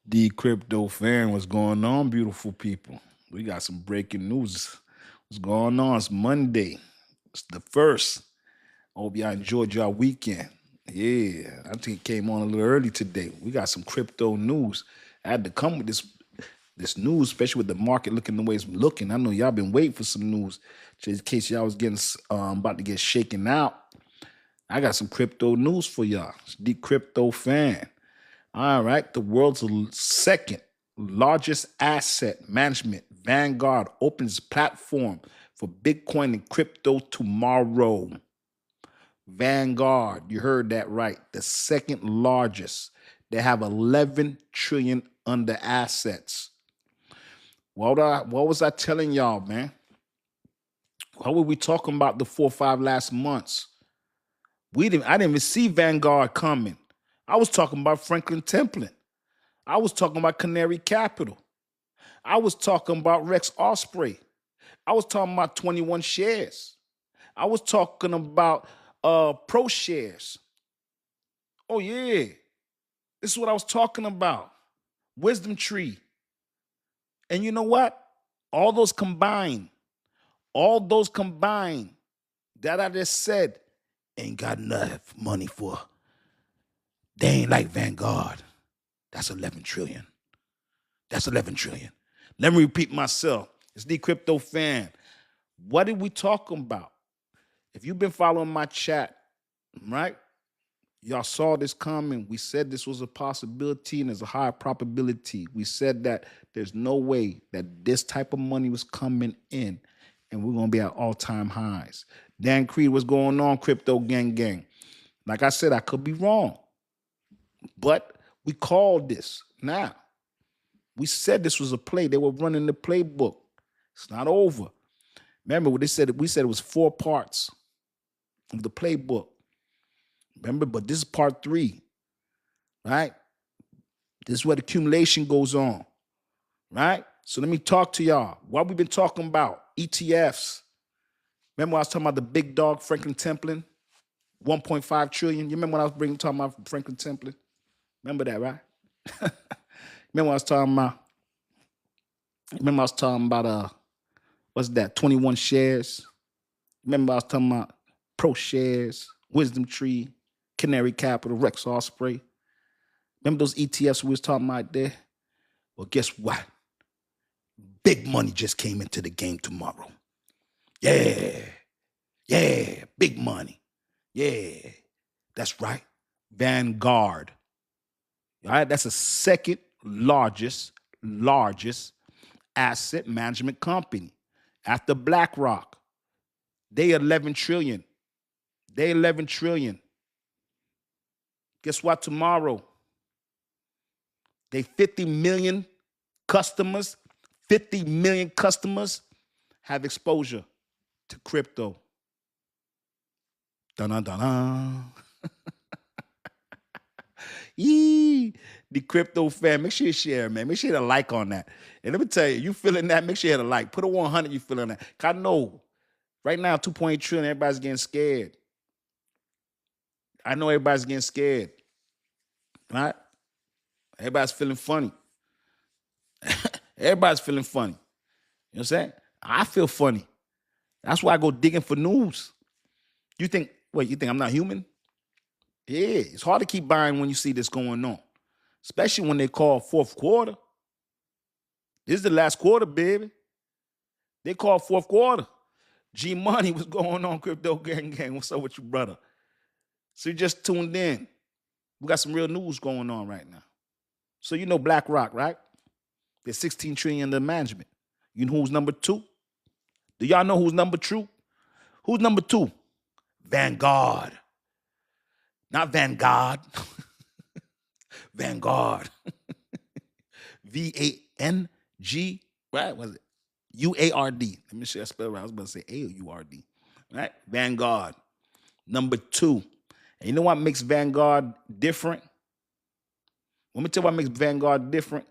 Dcryptofan, what's going on, beautiful people? We got some breaking news. What's going on? It's Monday. It's the first. I hope y'all enjoyed your weekend. Yeah, I think it came on a little early today. We got some crypto news. I had to come with this news, especially with the market looking the way it's looking. I know y'all been waiting for some news, just in case y'all was getting about to get shaken out. I got some crypto news for y'all. It's Dcryptofan. All right, the world's second largest asset management, Vanguard, opens platform for Bitcoin and crypto tomorrow. Vanguard, you heard that right, the second largest. They have 11 trillion under assets. What was I telling y'all, man? What were we talking about the 4 or 5 last months? I didn't even see Vanguard coming. I was talking about Franklin Templeton. I was talking about Canary Capital. I was talking about Rex Osprey. I was talking about 21 shares. I was talking about Pro Shares. Oh, yeah. This is what I was talking about. Wisdom Tree. And you know what? All those combined, that I just said, ain't got enough money for. They ain't like Vanguard. That's 11 trillion. That's 11 trillion. Let me repeat myself. It's Dcryptofan. What did we talk about? If you've been following my chat, right? Y'all saw this coming. We said this was a possibility and there's a high probability. We said that there's no way that this type of money was coming in and we're going to be at all-time highs. Dan Creed, what's going on, CryptoGangGang? Like I said, I could be wrong, but we called this. Now, we said this was a play. They were running the playbook. It's not over. Remember what they said? We said it was 4 parts of the playbook. Remember, but this is part 3, right? This is where the accumulation goes on, right? So let me talk to y'all. What we've been talking about, ETFs. Remember I was talking about the big dog, Franklin Templeton, 1.5 trillion. You remember when I was talking about Franklin Templeton? Remember that, right? Remember I was talking about, what's that, 21 shares? Remember I was talking about Pro Shares, Wisdom Tree, Canary Capital, Rex Osprey. Remember those ETFs we was talking about there? Well, guess what? Big money just came into the game tomorrow. Yeah, big money. Yeah, that's right. Vanguard. All right, that's the second largest asset management company after BlackRock. They 11 trillion. Guess what? Tomorrow, they 50 million customers have exposure to crypto. Dun-dun-dun-dun. Yee, Dcryptofan. Make sure you share, man. Make sure you hit a like on that. And let me tell you, you feeling that, make sure you hit a like. Put a 100, you feeling that. I know right now, 2.8 trillion, everybody's getting scared. I know everybody's getting scared. Right? Everybody's feeling funny. Everybody's feeling funny. You know what I'm saying? I feel funny. That's why I go digging for news. You think I'm not human? Yeah, it's hard to keep buying when you see this going on, especially when they call fourth quarter. This is the last quarter, baby. They call fourth quarter. G Money, what's going on, CryptoGangGang? What's up with you, brother? So you just tuned in. We got some real news going on right now. So you know BlackRock, right? There's 16 trillion under management. You know who's number 2? Do y'all know who's number 2? Who's number 2? Vanguard. Not Vanguard. Vanguard. V-A-N-G, right? Was it? U-A-R-D. Let me see that spell right. I was about to say A-U-R-D. Right? Vanguard. Number 2. And you know what makes Vanguard different? Let me tell you what makes Vanguard different.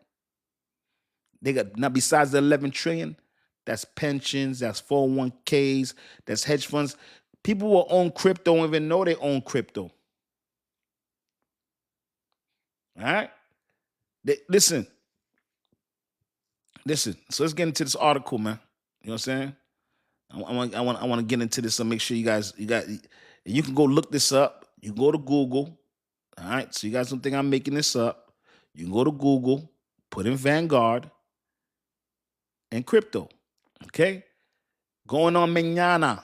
They got, now besides the 11 trillion, that's pensions, that's 401ks, that's hedge funds. People will own crypto don't even know they own crypto. All right? Listen. So let's get into this article, man. You know what I'm saying? I want to get into this. So make sure you can go look this up. You can go to Google. All right. So you guys don't think I'm making this up. You can go to Google, put in Vanguard and crypto. Okay. Going on mañana.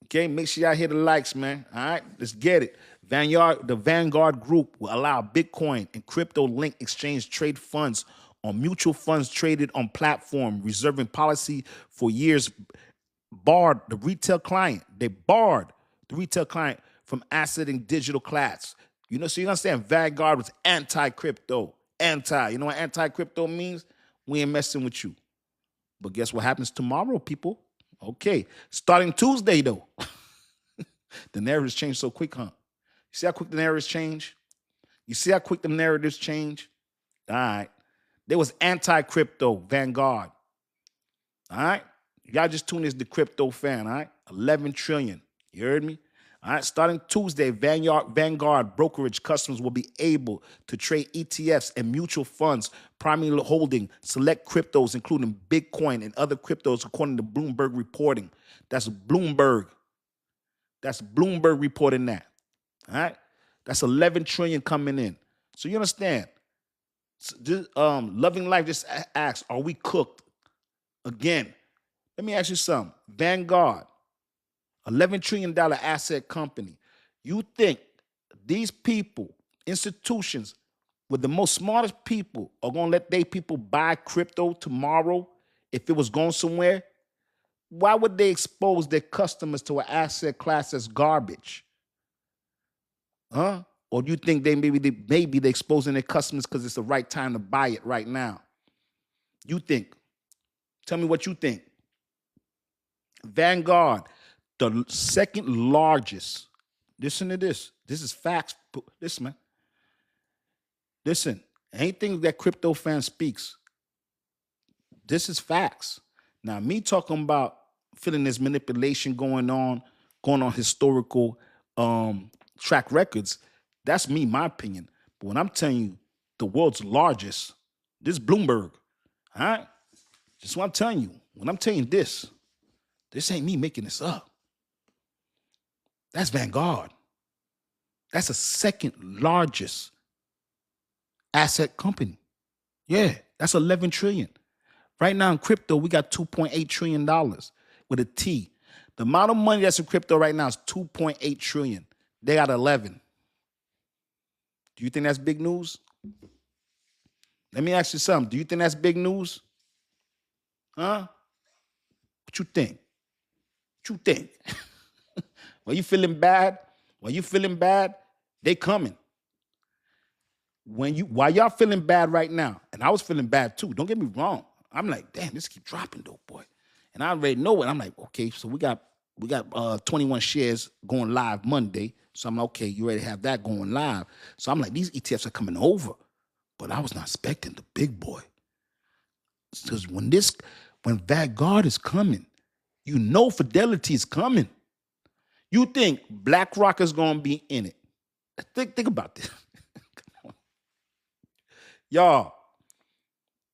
Okay. Make sure y'all hit the likes, man. All right. Let's get it. The Vanguard Group will allow Bitcoin and crypto link exchange trade funds on mutual funds traded on platform, reserving policy for years barred the retail client. They barred the retail client from assetting digital class. So you understand Vanguard was anti-crypto. You know what anti-crypto means? We ain't messing with you. But guess what happens tomorrow, people? Okay. Starting Tuesday, though. The narratives change so quick, huh? You see how quick the narratives change? You see how quick the narratives change? All right. There was anti-crypto Vanguard. All right. Y'all just tune in to Dcryptofan, all right? 11 trillion. You heard me? All right. Starting Tuesday, Vanguard brokerage customers will be able to trade ETFs and mutual funds, primarily holding select cryptos, including Bitcoin and other cryptos, according to Bloomberg reporting. That's Bloomberg reporting that. All right. That's 11 trillion coming in. So you understand? Loving Life just asks, are we cooked? Again, let me ask you something. Vanguard, $11 trillion asset company. You think these people, institutions, with the most smartest people are going to let their people buy crypto tomorrow if it was going somewhere? Why would they expose their customers to an asset class as garbage? Huh? Or do you think maybe they're exposing their customers because it's the right time to buy it right now? You think? Tell me what you think. Vanguard, the second largest. Listen to this. This is facts. Listen, man. Listen, anything that Cryptofan speaks, this is facts. Now, me talking about feeling this manipulation going on historical track records, that's me, my opinion. But when I'm telling you the world's largest, this is Bloomberg. All right? Just what I'm telling you. When I'm telling you this ain't me making this up. That's Vanguard. That's the second largest asset company. Yeah, that's 11 trillion. Right now in crypto, we got $2.8 trillion with a T. The amount of money that's in crypto right now is 2.8 trillion. They got 11. Do you think that's big news? Let me ask you something. Do you think that's big news? Huh? What you think? What you think? While you feeling bad, they coming. While y'all feeling bad right now, and I was feeling bad too, don't get me wrong. I'm like, damn, this keep dropping though, boy. And I already know it. I'm like, okay, so we got 21 shares going live Monday. So I'm like, okay, you already have that going live. So I'm like, these ETFs are coming over. But I was not expecting the big boy. Because when Vanguard is coming, you know Fidelity is coming. You think BlackRock is going to be in it. Think about this. Y'all,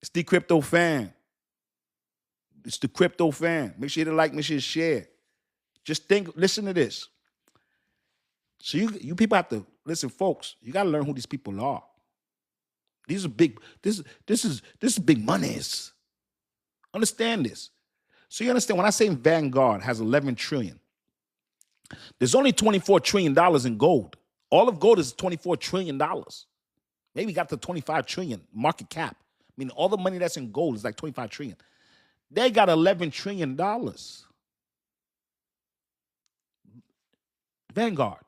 it's the Cryptofan. It's the Cryptofan. Make sure you hit a like, make sure you share. Just listen to this. So you people have to listen, folks. You got to learn who these people are. These are big. This is big monies. Understand this. So you understand when I say Vanguard has 11 trillion, there's only $24 trillion in gold. All of gold is $24 trillion. Maybe got to 25 trillion market cap. I mean, all the money that's in gold is like 25 trillion. They got $11 trillion. Vanguard.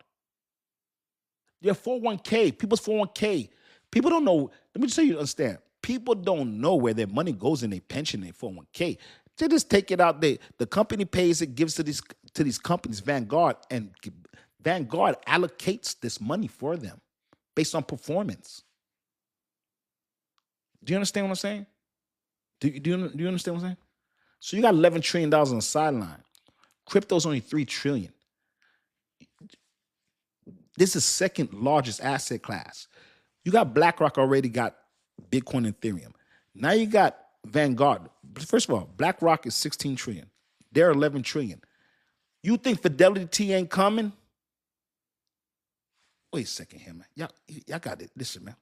Their 401k, people's 401k. People don't know. Let me just tell you to understand. People don't know where their money goes in their pension, their 401k. They just take it out. The company pays it, gives to these companies, Vanguard, and Vanguard allocates this money for them based on performance. Do you understand what I'm saying? Do you understand what I'm saying? So you got $11 trillion on the sideline. Crypto's only $3 trillion. This is second largest asset class. You got BlackRock already got Bitcoin and Ethereum. Now you got Vanguard. First of all, BlackRock is 16 trillion. They're 11 trillion. You think Fidelity ain't coming? Wait a second here, man. Y'all got it. Listen, man.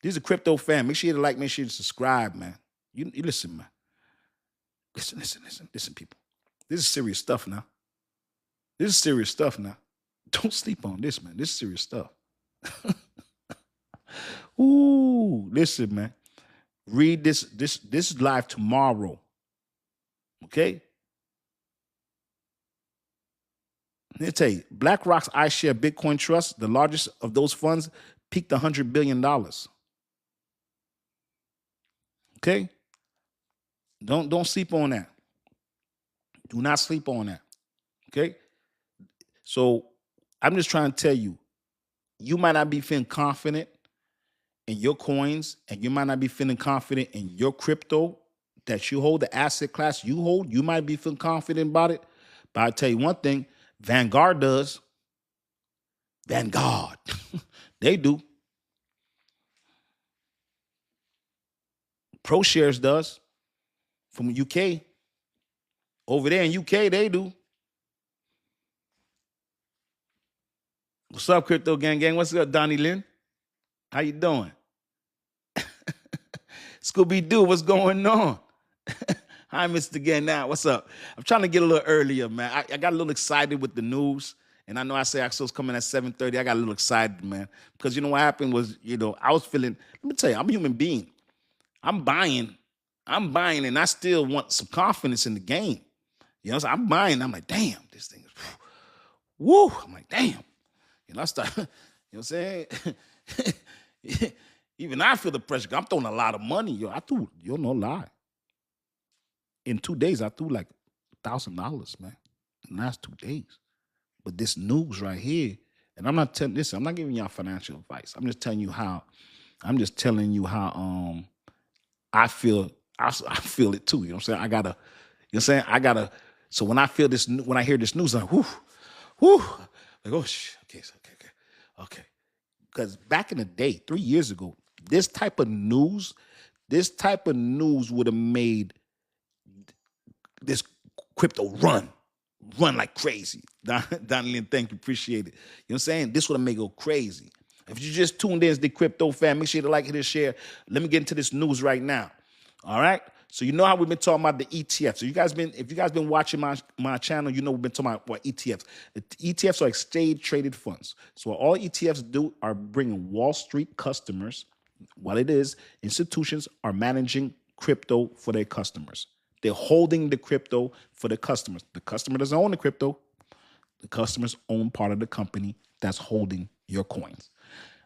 This is a crypto fan. Make sure you like, make sure you subscribe, man. You listen, man. Listen, people. This is serious stuff now. This is serious stuff now. Don't sleep on this, man. This is serious stuff. Ooh, listen, man. Read this. This is live tomorrow. Okay? Let me tell you, BlackRock's iShare Bitcoin Trust, the largest of those funds, peaked $100 billion. Okay? Don't sleep on that. Do not sleep on that. Okay? So I'm just trying to tell you, you might not be feeling confident in your coins, and you might not be feeling confident in your crypto that you hold, the asset class you hold. You might be feeling confident about it. But I'll tell you one thing, Vanguard does. Vanguard. They do. ProShares does. From UK. Over there in UK, they do. What's up, CryptoGangGang? What's up, Donnie Lynn? How you doing? Scooby-Doo, what's going on? Hi, Mr. Gang. Now, what's up? I'm trying to get a little earlier, man. I got a little excited with the news. And I know I say Axel's coming at 7:30. I got a little excited, man. Because you know what happened was, I was feeling, let me tell you, I'm a human being. I'm buying, and I still want some confidence in the game. So I'm buying. I'm like, damn, this thing is, woo. I'm like, damn. I start, you know what I'm saying? Even I feel the pressure. I'm throwing a lot of money, yo. I threw, no lie. In 2 days, I threw like $1,000, man. In the last 2 days. But this news right here, and I'm not telling, listen, I'm not giving y'all financial advice. I'm just telling you how, I feel. I feel it too. You know what I'm saying? I gotta. So when I feel this, when I hear this news, I'm like, whoo, like, oh, okay. Because back in the day, 3 years ago, this type of news would have made this crypto run like crazy. Donnie, thank you, appreciate it. You know what I'm saying? This would have made it go crazy. If you just tuned in as the crypto fan, make sure to like, hit, and share. Let me get into this news right now. All right. So you know how we've been talking about the ETFs. So if you guys been watching my channel, you know we've been talking about what ETFs. The ETFs are exchange traded funds. So all ETFs do are bringing Wall Street customers. What it is, institutions are managing crypto for their customers. They're holding the crypto for the customers. The customer doesn't own the crypto. The customers own part of the company that's holding your coins.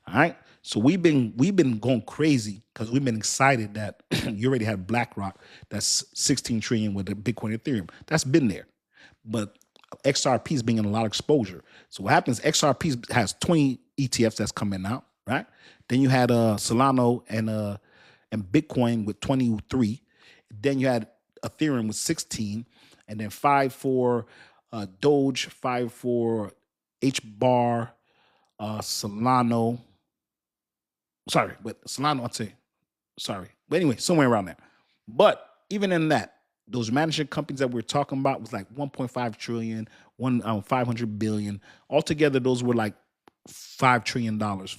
All right. So we've been going crazy because we've been excited that you already had BlackRock that's 16 trillion with the Bitcoin and Ethereum. That's been there. But XRP is bringing a lot of exposure. So what happens, XRP has 20 ETFs that's coming out, right? Then you had Solana and Bitcoin with 23. Then you had Ethereum with 16, and then 5 for Doge, 5 for HBAR, Solana. Sorry, but Solana, I'd say, sorry. But anyway, somewhere around there. But even in that, those management companies that we're talking about was like 1.5 trillion, 500 billion. Altogether, those were like $5 trillion, $3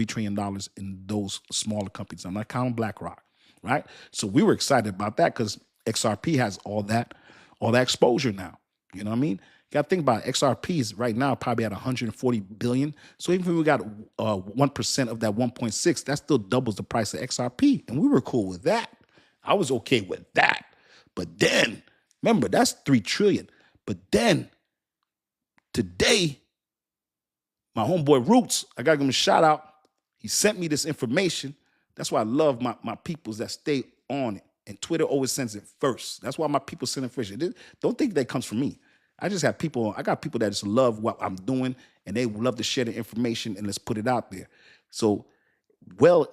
trillion in those smaller companies. I'm not counting BlackRock, right? So we were excited about that because XRP has all that exposure now. You know what I mean? You got to think about it. XRP is right now probably at 140 billion. So even if we got 1% of that 1.6, that still doubles the price of XRP. And we were cool with that. I was okay with that. But then, remember, that's 3 trillion. But then, today, my homeboy Roots, I got to give him a shout out. He sent me this information. That's why I love my peoples that stay on it. And Twitter always sends it first. That's why my people send it first. Don't think that comes from me. I got people that just love what I'm doing, and they love to share the information, and let's put it out there. So,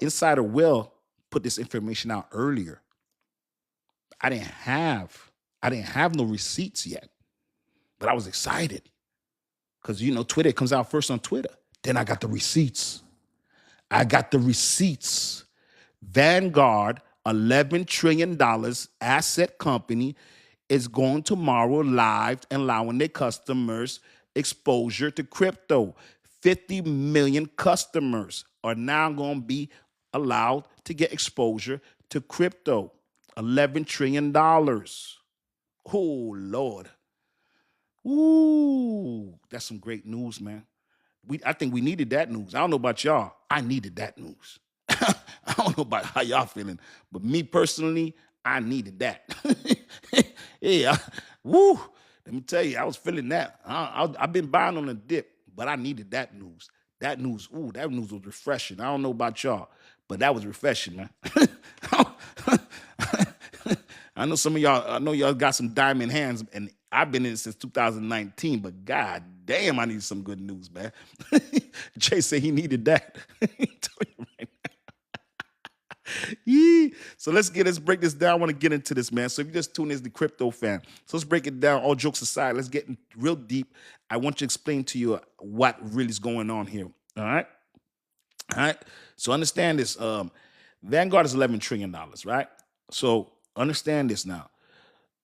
Insider Will put this information out earlier. I didn't have no receipts yet, but I was excited because, Twitter comes out first on Twitter. Then I got the receipts. Vanguard, $11 trillion asset company, is going tomorrow live and allowing their customers exposure to crypto. 50 million customers are now going to be allowed to get exposure to crypto. $11 trillion. Oh, Lord. Ooh, that's some great news, man. I think we needed that news. I don't know about y'all. I needed that news. I don't know about how y'all feeling, but me personally, I needed that. Yeah, woo. Let me tell you, I was feeling that. I've been buying on a dip, but I needed that news. That news, ooh, that news was refreshing. I don't know about y'all, but that was refreshing, man. I know some of y'all, I know y'all got some diamond hands, and I've been in it since 2019, but god damn, I need some good news, man. Jay said he needed that. So let's break this down. I want to get into this, man. So if you just tune in as the crypto fan, so let's break it down. All jokes aside, let's get real deep. I want to explain to you what really is going on here. All right. So understand this. Vanguard is $11 trillion, right? So understand this now.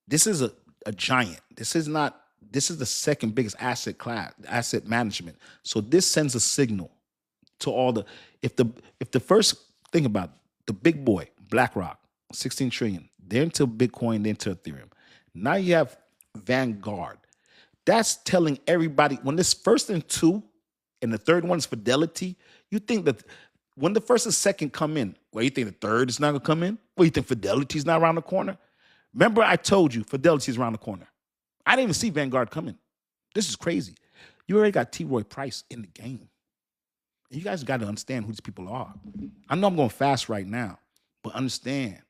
This is a giant. This is the second biggest asset class, asset management. So this sends a signal to all the, if the first, think about it, the big boy, BlackRock, 16 trillion, they're into Bitcoin, they're into Ethereum. Now you have Vanguard. That's telling everybody, when this first and two, and the third one is Fidelity, you think that when the first and second come in, well, you think the third is not going to come in? Well, you think Fidelity's not around the corner? Remember I told you Fidelity is around the corner. I didn't even see Vanguard coming. This is crazy. You already got T. Roy Price in the game. You guys got to understand who these people are. I know I'm going fast right now, but understand,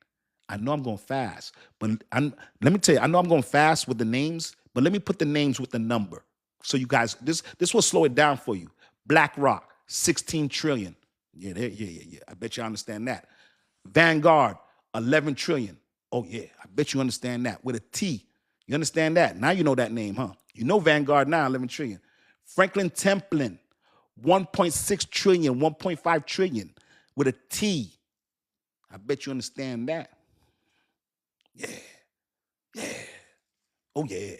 I know I'm going fast. But let me tell you, I know I'm going fast with the names, but let me put the names with the number. So you guys, this will slow it down for you. BlackRock, 16 trillion. Yeah. I bet you understand that. Vanguard, 11 trillion. Oh, yeah. I bet you understand that. With a T. You understand that? Now you know that name, huh? You know Vanguard now, 11 trillion. Franklin Templeton, 1.6 trillion, 1.5 trillion with a T. I bet you understand that. Yeah. Oh, yeah.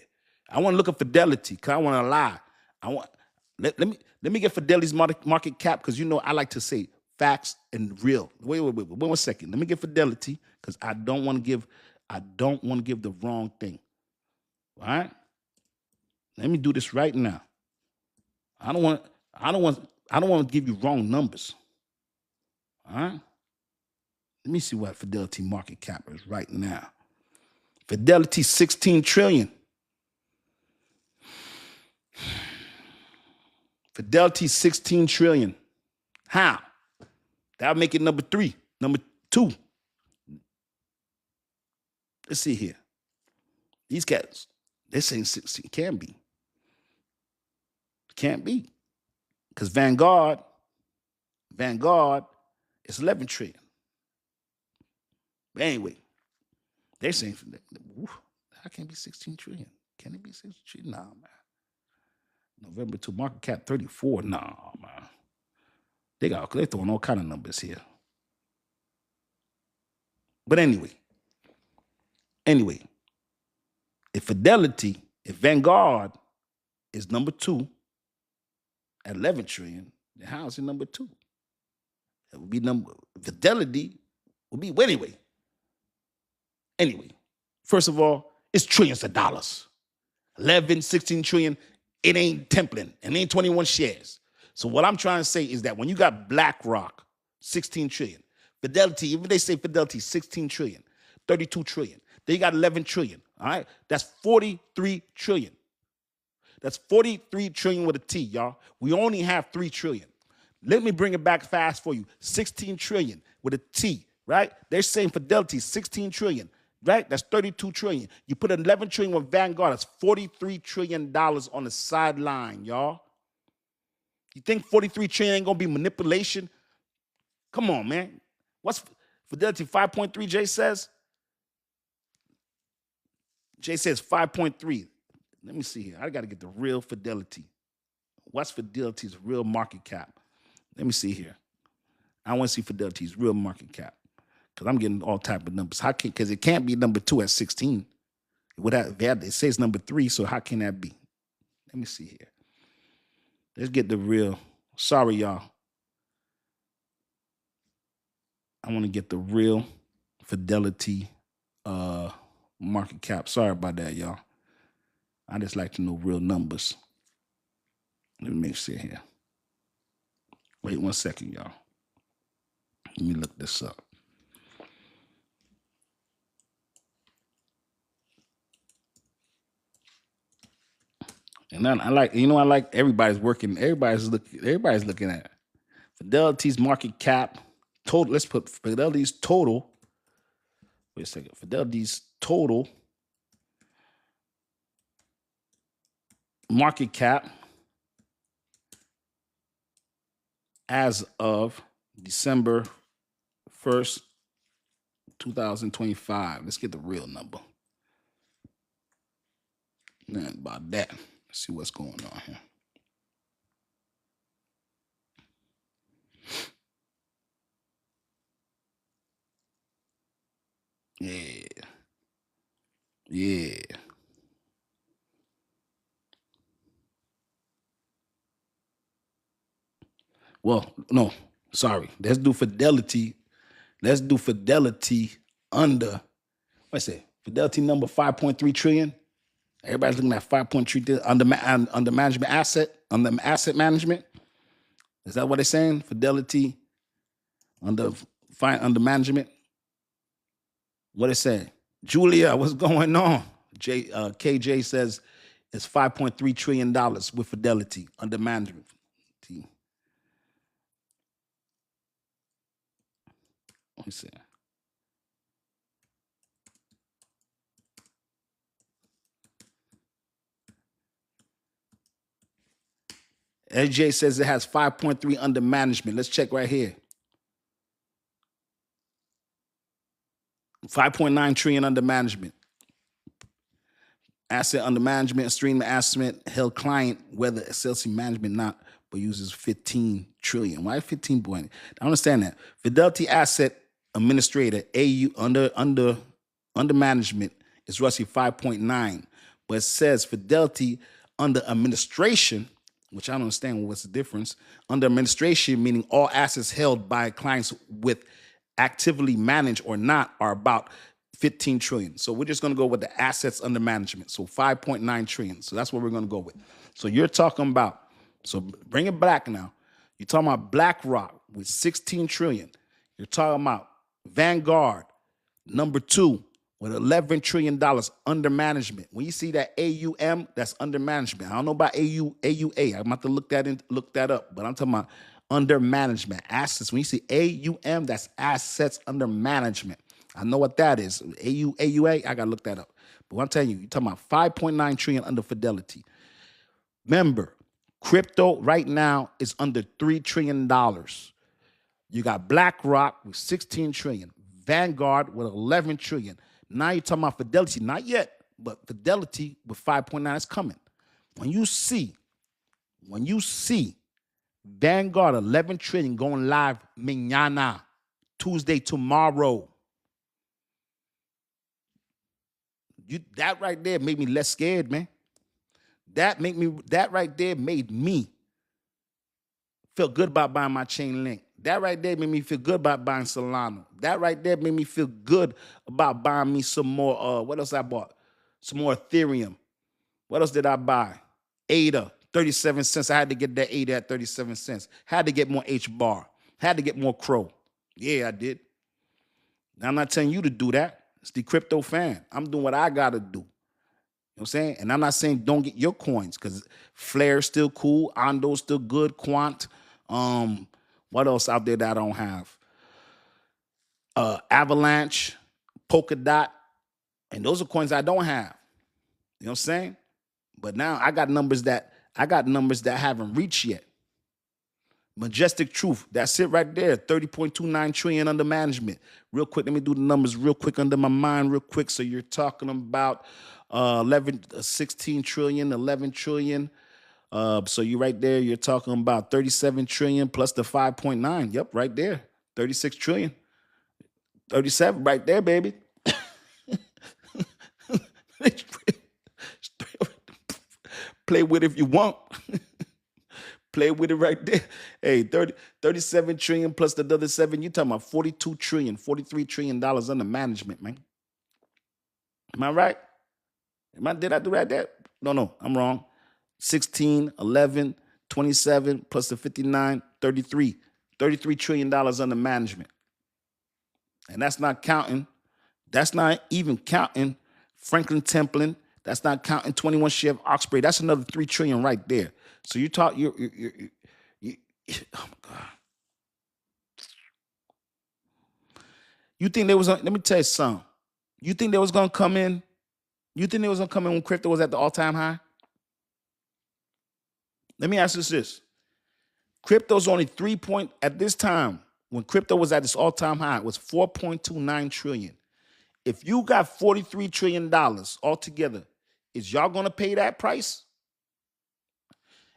I want to look at Fidelity because I want to lie. Let me get Fidelity's market cap because you know I like to say facts and real. Wait, 1 second. Let me get Fidelity because I don't want to give the wrong thing. All right? Let me do this right now. I don't want to give you wrong numbers. All right? Let me see what Fidelity market cap is right now. Fidelity 16 trillion. Fidelity 16 trillion. How? That'll make it number 3. Number 2. Let's see here. These cats, they're saying 16. Can't be. Because Vanguard is 11 trillion. But anyway, they're saying, how can it be 16 trillion? Can it be 16 trillion? Nah, man. November 2, market cap 34. Nah, man. They're throwing all kind of numbers here. But anyway, if Vanguard is number 2 at 11 trillion, then how is it number 2? It would be Fidelity would be, well, anyway, first of all, it's trillions of dollars. 11, 16 trillion, it ain't Templin, and it ain't 21 shares. So what I'm trying to say is that when you got BlackRock, 16 trillion, Fidelity, even they say Fidelity, 16 trillion, 32 trillion, then you got 11 trillion, all right? That's 43 trillion. That's 43 trillion with a T, y'all. We only have 3 trillion. Let me bring it back fast for you. 16 trillion with a T, right? They're saying Fidelity, 16 trillion, right? That's 32 trillion. You put 11 trillion with Vanguard, that's $43 trillion on the sideline, y'all. You think 43 trillion ain't gonna be manipulation? Come on, man. What's Fidelity 5.3, Jay says? Jay says 5.3. Let me see here. I gotta get the real Fidelity. What's Fidelity's real market cap? Let me see here. I want to see Fidelity's real market cap. Because I'm getting all type of numbers. Because it can't be number 2 at 16. It says number 3, so how can that be? Let me see here. Let's get the real. Sorry, y'all. I want to get the real Fidelity market cap. Sorry about that, y'all. I just like to know real numbers. Let me make sure here. Wait 1 second, y'all. Let me look this up. And I like everybody's working. Everybody's looking at Fidelity's market cap total. Let's put Fidelity's total. Wait a second. Fidelity's total market cap as of December 1st, 2025. Let's get the real number. Nothing about that. Let's see what's going on here. Yeah. Well, no, sorry. Let's do Fidelity. Under. What's it? Fidelity number 5.3 trillion. Everybody's looking at 5.3 trillion under management under asset management. Is that what they're saying? Fidelity under management. What it say? Julia, what's going on? KJ says it's $5.3 trillion with Fidelity under management. Let me see. SJ says it has 5.3 under management. Let's check right here. 5.9 trillion under management. Asset under management, stream asset held client, whether SLC management not, but uses 15 trillion. Why 15 point? I understand that. Fidelity Asset Administrator, AU under management is roughly 5.9, but it says Fidelity under administration, which I don't understand what's the difference. Under administration, meaning all assets held by clients with actively managed or not are about 15 trillion. So we're just going to go with the assets under management. So 5.9 trillion. So that's what we're going to go with. So you're talking about, so bring it back now. You're talking about BlackRock with 16 trillion. You're talking about Vanguard, number 2, with $11 trillion under management. When you see that AUM, that's under management. I don't know about AUA. I'm about to look that up, but I'm talking about under management, assets. When you see AUM, that's assets under management. I know what that is. AUA, I got to look that up. But what I'm telling you, you're talking about 5.9 trillion under Fidelity. Remember, crypto right now is under $3 trillion. You got BlackRock with 16 trillion, Vanguard with 11 trillion. Now you're talking about Fidelity, not yet, but Fidelity with 5.9 is coming. When you see Vanguard 11 trillion going live mañana, Tuesday, tomorrow, that right there made me less scared, man. That right there made me feel good about buying my chain link. That right there made me feel good about buying Solana. That right there made me feel good about buying me some more. What else I bought? Some more Ethereum. What else did I buy? ADA, 37 cents. I had to get that ADA at 37 cents. Had to get more HBAR. Had to get more Crow. Yeah, I did. Now, I'm not telling you to do that. It's Dcryptofan. I'm doing what I got to do. You know what I'm saying? And I'm not saying don't get your coins, because Flare's still cool. Ondo's still good. Quant. What else out there that I don't have? Avalanche, Polkadot. And those are coins I don't have. You know what I'm saying? But now I got numbers that haven't reached yet. Majestic Truth, that's it right there. 30.29 trillion under management. Real quick, let me do the numbers real quick under my mind real quick. So you're talking about 16 trillion, 11 trillion. So you right there, you're talking about 37 trillion plus the 5.9. Yep, right there. 36 trillion. 37 right there, baby. Play with it if you want. Play with it right there. Hey, 37 trillion plus the other 7. You're talking about 42 trillion, $43 trillion under management, man. Am I right? Did I do right there? No, I'm wrong. 16, 11, 27 plus the 59, 33. $33 trillion under management. And that's not even counting Franklin Templeton. That's not counting 21 share of Oxbridge. That's another 3 trillion right there. So you talk, you oh my God. You think they was, let me tell you something. You think they was going to come in? You think they was going to come in when crypto was at the all-time high? Let me ask you this. Crypto's only at this time, when crypto was at its all-time high, it was 4.29 trillion. If you got $43 trillion altogether, is y'all going to pay that price?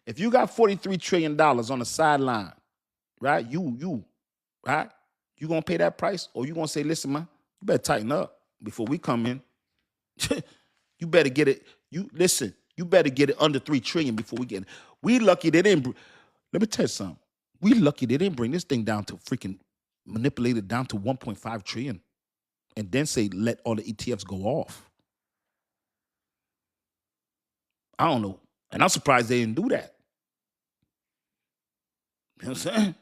If you got $43 trillion on the sideline, right? Right? You going to pay that price? Or you going to say, listen, man, you better tighten up before we come in. You better get it. You better get it under 3 trillion before we get it. We lucky they didn't. Let me tell you something. We lucky they didn't bring this thing down to freaking manipulate it down to 1.5 trillion and then say, let all the ETFs go off. I don't know. And I'm surprised they didn't do that. You know what I'm saying?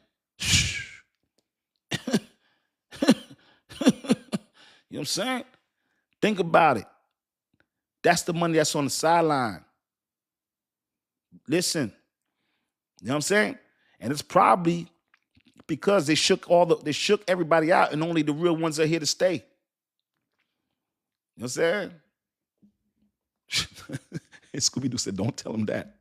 You know what I'm saying? Think about it. That's the money that's on the sideline. Listen. You know what I'm saying? And it's probably because they shook everybody out and only the real ones are here to stay. You know what I'm saying? Scooby-Doo said, don't tell him that.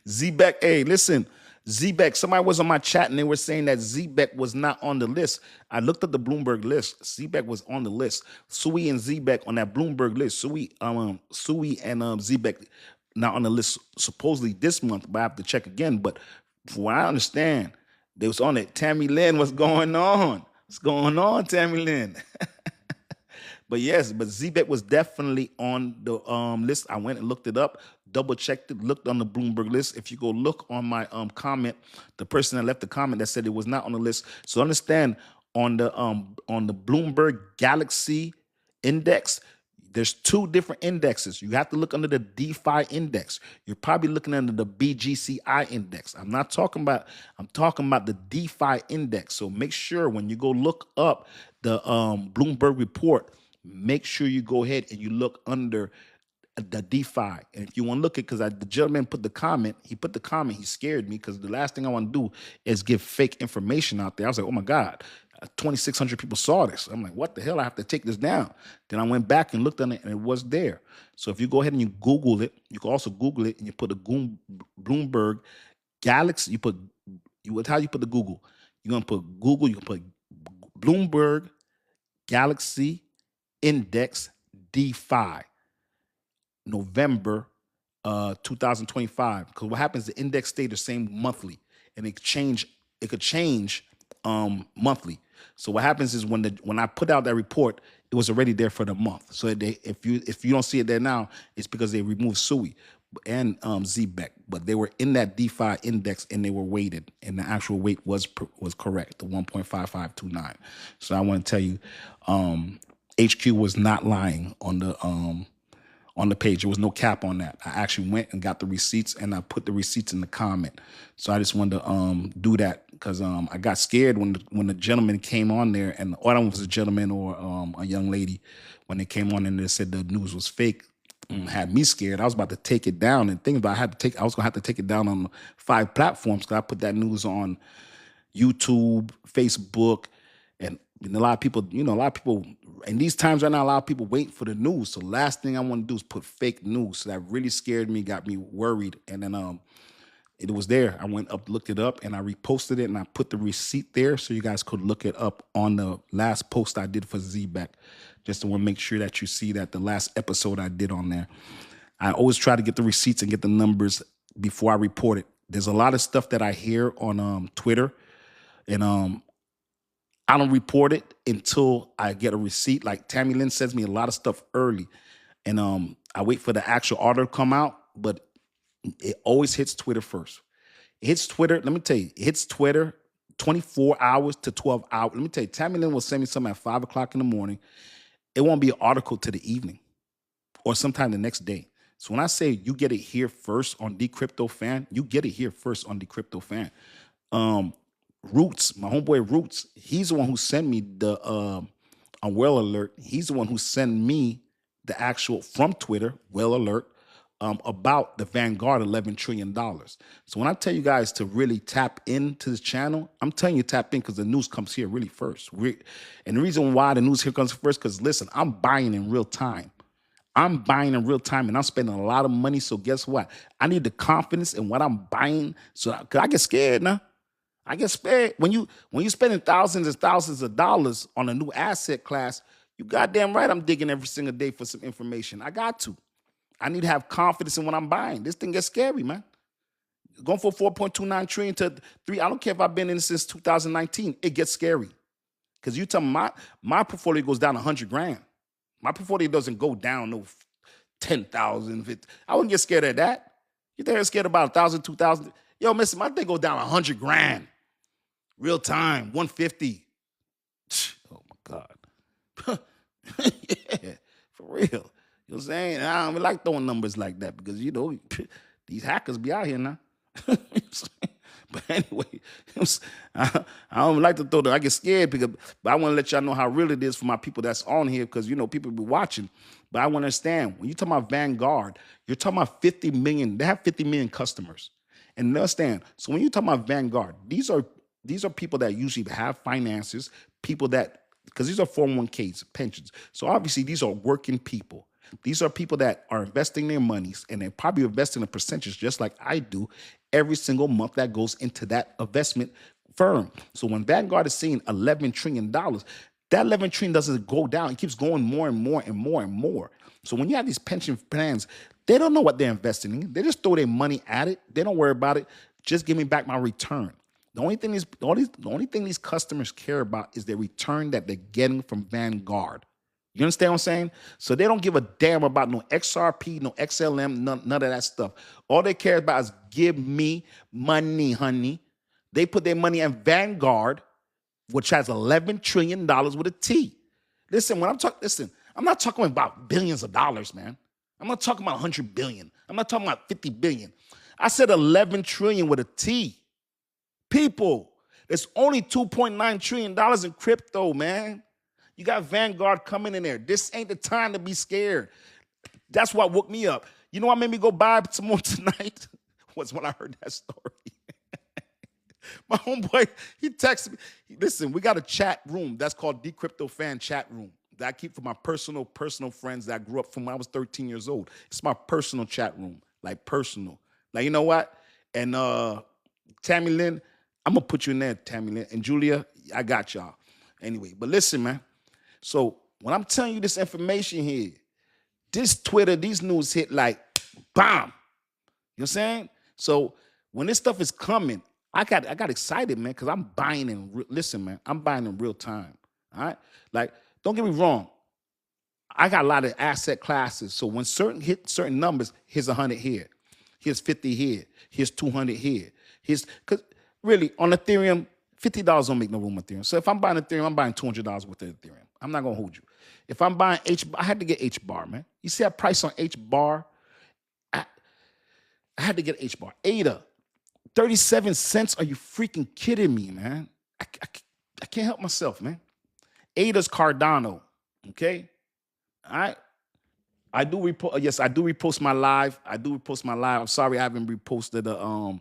Z-Beck, hey, listen, Z-Beck, somebody was on my chat and they were saying that Z-Beck was not on the list. I looked at the Bloomberg list. Z-Beck was on the list. Sui and Z-Beck on that Bloomberg list. Sui and Z-Beck not on the list supposedly this month, but I have to check again. But from what I understand, they was on it. Tammy Lynn, what's going on? What's going on, Tammy Lynn? But yes, Z-Beck was definitely on the list. I went and looked it up, double checked it, looked on the Bloomberg list. If you go look on my comment, the person that left the comment that said it was not on the list. So understand on the Bloomberg Galaxy Index, there's 2 different indexes. You have to look under the DeFi index. You're probably looking under the BGCI index. I'm talking about the DeFi index. So make sure when you go look up the Bloomberg report, make sure you go ahead and you look under the DeFi. And if you want to look at, because the gentleman put the comment, he scared me because the last thing I want to do is give fake information out there. I was like, oh my God, 2,600 people saw this. I'm like, what the hell? I have to take this down. Then I went back and looked on it and it was there. So if you go ahead and you Google it, you can also Google it and you put the Bloomberg Galaxy, how you put the Google? You're going to put Google, you can put Bloomberg Galaxy Index DeFi, November 2025. Because what happens, the index stay the same monthly, and it could change monthly. So what happens is when I put out that report, it was already there for the month. So if you don't see it there now, it's because they removed Sui and Z-Beck, but they were in that DeFi index and they were weighted, and the actual weight was correct, the 1.5529. So I want to tell you, HQ was not lying on the page. There was no cap on that. I actually went and got the receipts, and I put the receipts in the comment. So I just wanted to do that because I got scared when the gentleman came on there, and I don't know if it was a gentleman or a young lady, when they came on and they said the news was fake. Had me scared. I was about to take it down, and think about I was gonna have to take it down on 5 platforms because I put that news on YouTube, Facebook, and a lot of people, in these times right now, a lot of people wait for the news. So last thing I want to do is put fake news. So that really scared me, got me worried. And then it was there. I went up, looked it up, and I reposted it, and I put the receipt there so you guys could look it up on the last post I did for Z-Back. Just to want to make sure that you see that the last episode I did on there. I always try to get the receipts and get the numbers before I report it. There's a lot of stuff that I hear on Twitter, and I don't report it until I get a receipt. Like Tammy Lynn sends me a lot of stuff early, and I wait for the actual order to come out. But it always hits Twitter first. It hits Twitter. Let me tell you, it hits Twitter 24 hours to 12 hours. Let me tell you, Tammy Lynn will send me something at 5 o'clock in the morning. It won't be an article to the evening or sometime the next day. So when I say you get it here first on Dcryptofan, you get it here first on Dcryptofan. Roots, my homeboy Roots, he's the one who sent me the on Well Alert. He's the one who sent me the actual from Twitter, Well Alert, about the Vanguard $11 trillion. So when I tell you guys to really tap into this channel, I'm telling you tap in because the news comes here really first. And the reason why the news here comes first, because listen, I'm buying in real time. I'm buying in real time and I'm spending a lot of money. So guess what? I need the confidence in what I'm buying. So cause I get scared now. I get scared. When you're spending thousands and thousands of dollars on a new asset class, you goddamn right I'm digging every single day for some information. I got to. I need to have confidence in what I'm buying. This thing gets scary, man. Going for 4.29 trillion to 3. I don't care if I've been in since 2019. It gets scary. Because you tell me my portfolio goes down 100 grand. My portfolio doesn't go down no 10,000. I wouldn't get scared of that. You think I'm scared about 1,000, 2,000? Yo, mister, my thing go down 100 grand. Real time, 150. Oh my God. Yeah, for real. You know what I'm saying? I don't like throwing numbers like that because, you know, these hackers be out here now. But anyway, I don't like to throw them. I get scared because, but I want to let y'all know how real it is for my people that's on here because, you know, people be watching. But I want to understand, when you talk about Vanguard, you're talking about 50 million. They have 50 million customers. And understand, so when you talk about Vanguard, these are people that usually have finances, people that, because these are 401ks, pensions. So obviously these are working people. These are people that are investing their monies and they're probably investing a percentage just like I do every single month that goes into that investment firm. So when Vanguard is seeing $11 trillion, that $11 trillion doesn't go down. It keeps going more and more and more and more. So when you have these pension plans, they don't know what they're investing in. They just throw their money at it. They don't worry about it. Just give me back my return. The only thing these customers care about is the return that they're getting from Vanguard. You understand what I'm saying? So they don't give a damn about no XRP, no XLM, none of that stuff. All they care about is give me money, honey. They put their money in Vanguard, which has $11 trillion with a T. Listen, I'm not talking about billions of dollars, man. I'm not talking about 100 billion. I'm not talking about 50 billion. I said 11 trillion with a T. People, there's only $2.9 trillion in crypto, man. You got Vanguard coming in there. This ain't the time to be scared. That's what woke me up. You know what made me go buy some more tonight? Was when I heard that story. My homeboy, he texted me. Listen, we got a chat room that's called Dcryptofan chat room that I keep for my personal friends that I grew up from when I was 13 years old. It's my personal chat room, like personal. Like, you know what? And Tammy Lynn, I'm going to put you in there, Tammy Lynn. And Julia, I got y'all. Anyway, but listen, man. So when I'm telling you this information here, this Twitter, these news hit like, bam. You know what I'm saying? So when this stuff is coming, I got excited, man, because I'm buying listen, man, I'm buying in real time. All right? Like, don't get me wrong. I got a lot of asset classes. So when hit certain numbers, here's 100 here. Here's 50 here. Here's 200 here. Because really, on Ethereum, $50 don't make no room on Ethereum. So if I'm buying Ethereum, I'm buying $200 worth of Ethereum. I'm not going to hold you. If I'm buying I had to get HBAR, man. You see that price on HBAR? I had to get HBAR. ADA, 37 cents. Are you freaking kidding me, man? I can't help myself, man. ADA's Cardano, okay? All right? I do repost my live. I'm sorry I haven't reposted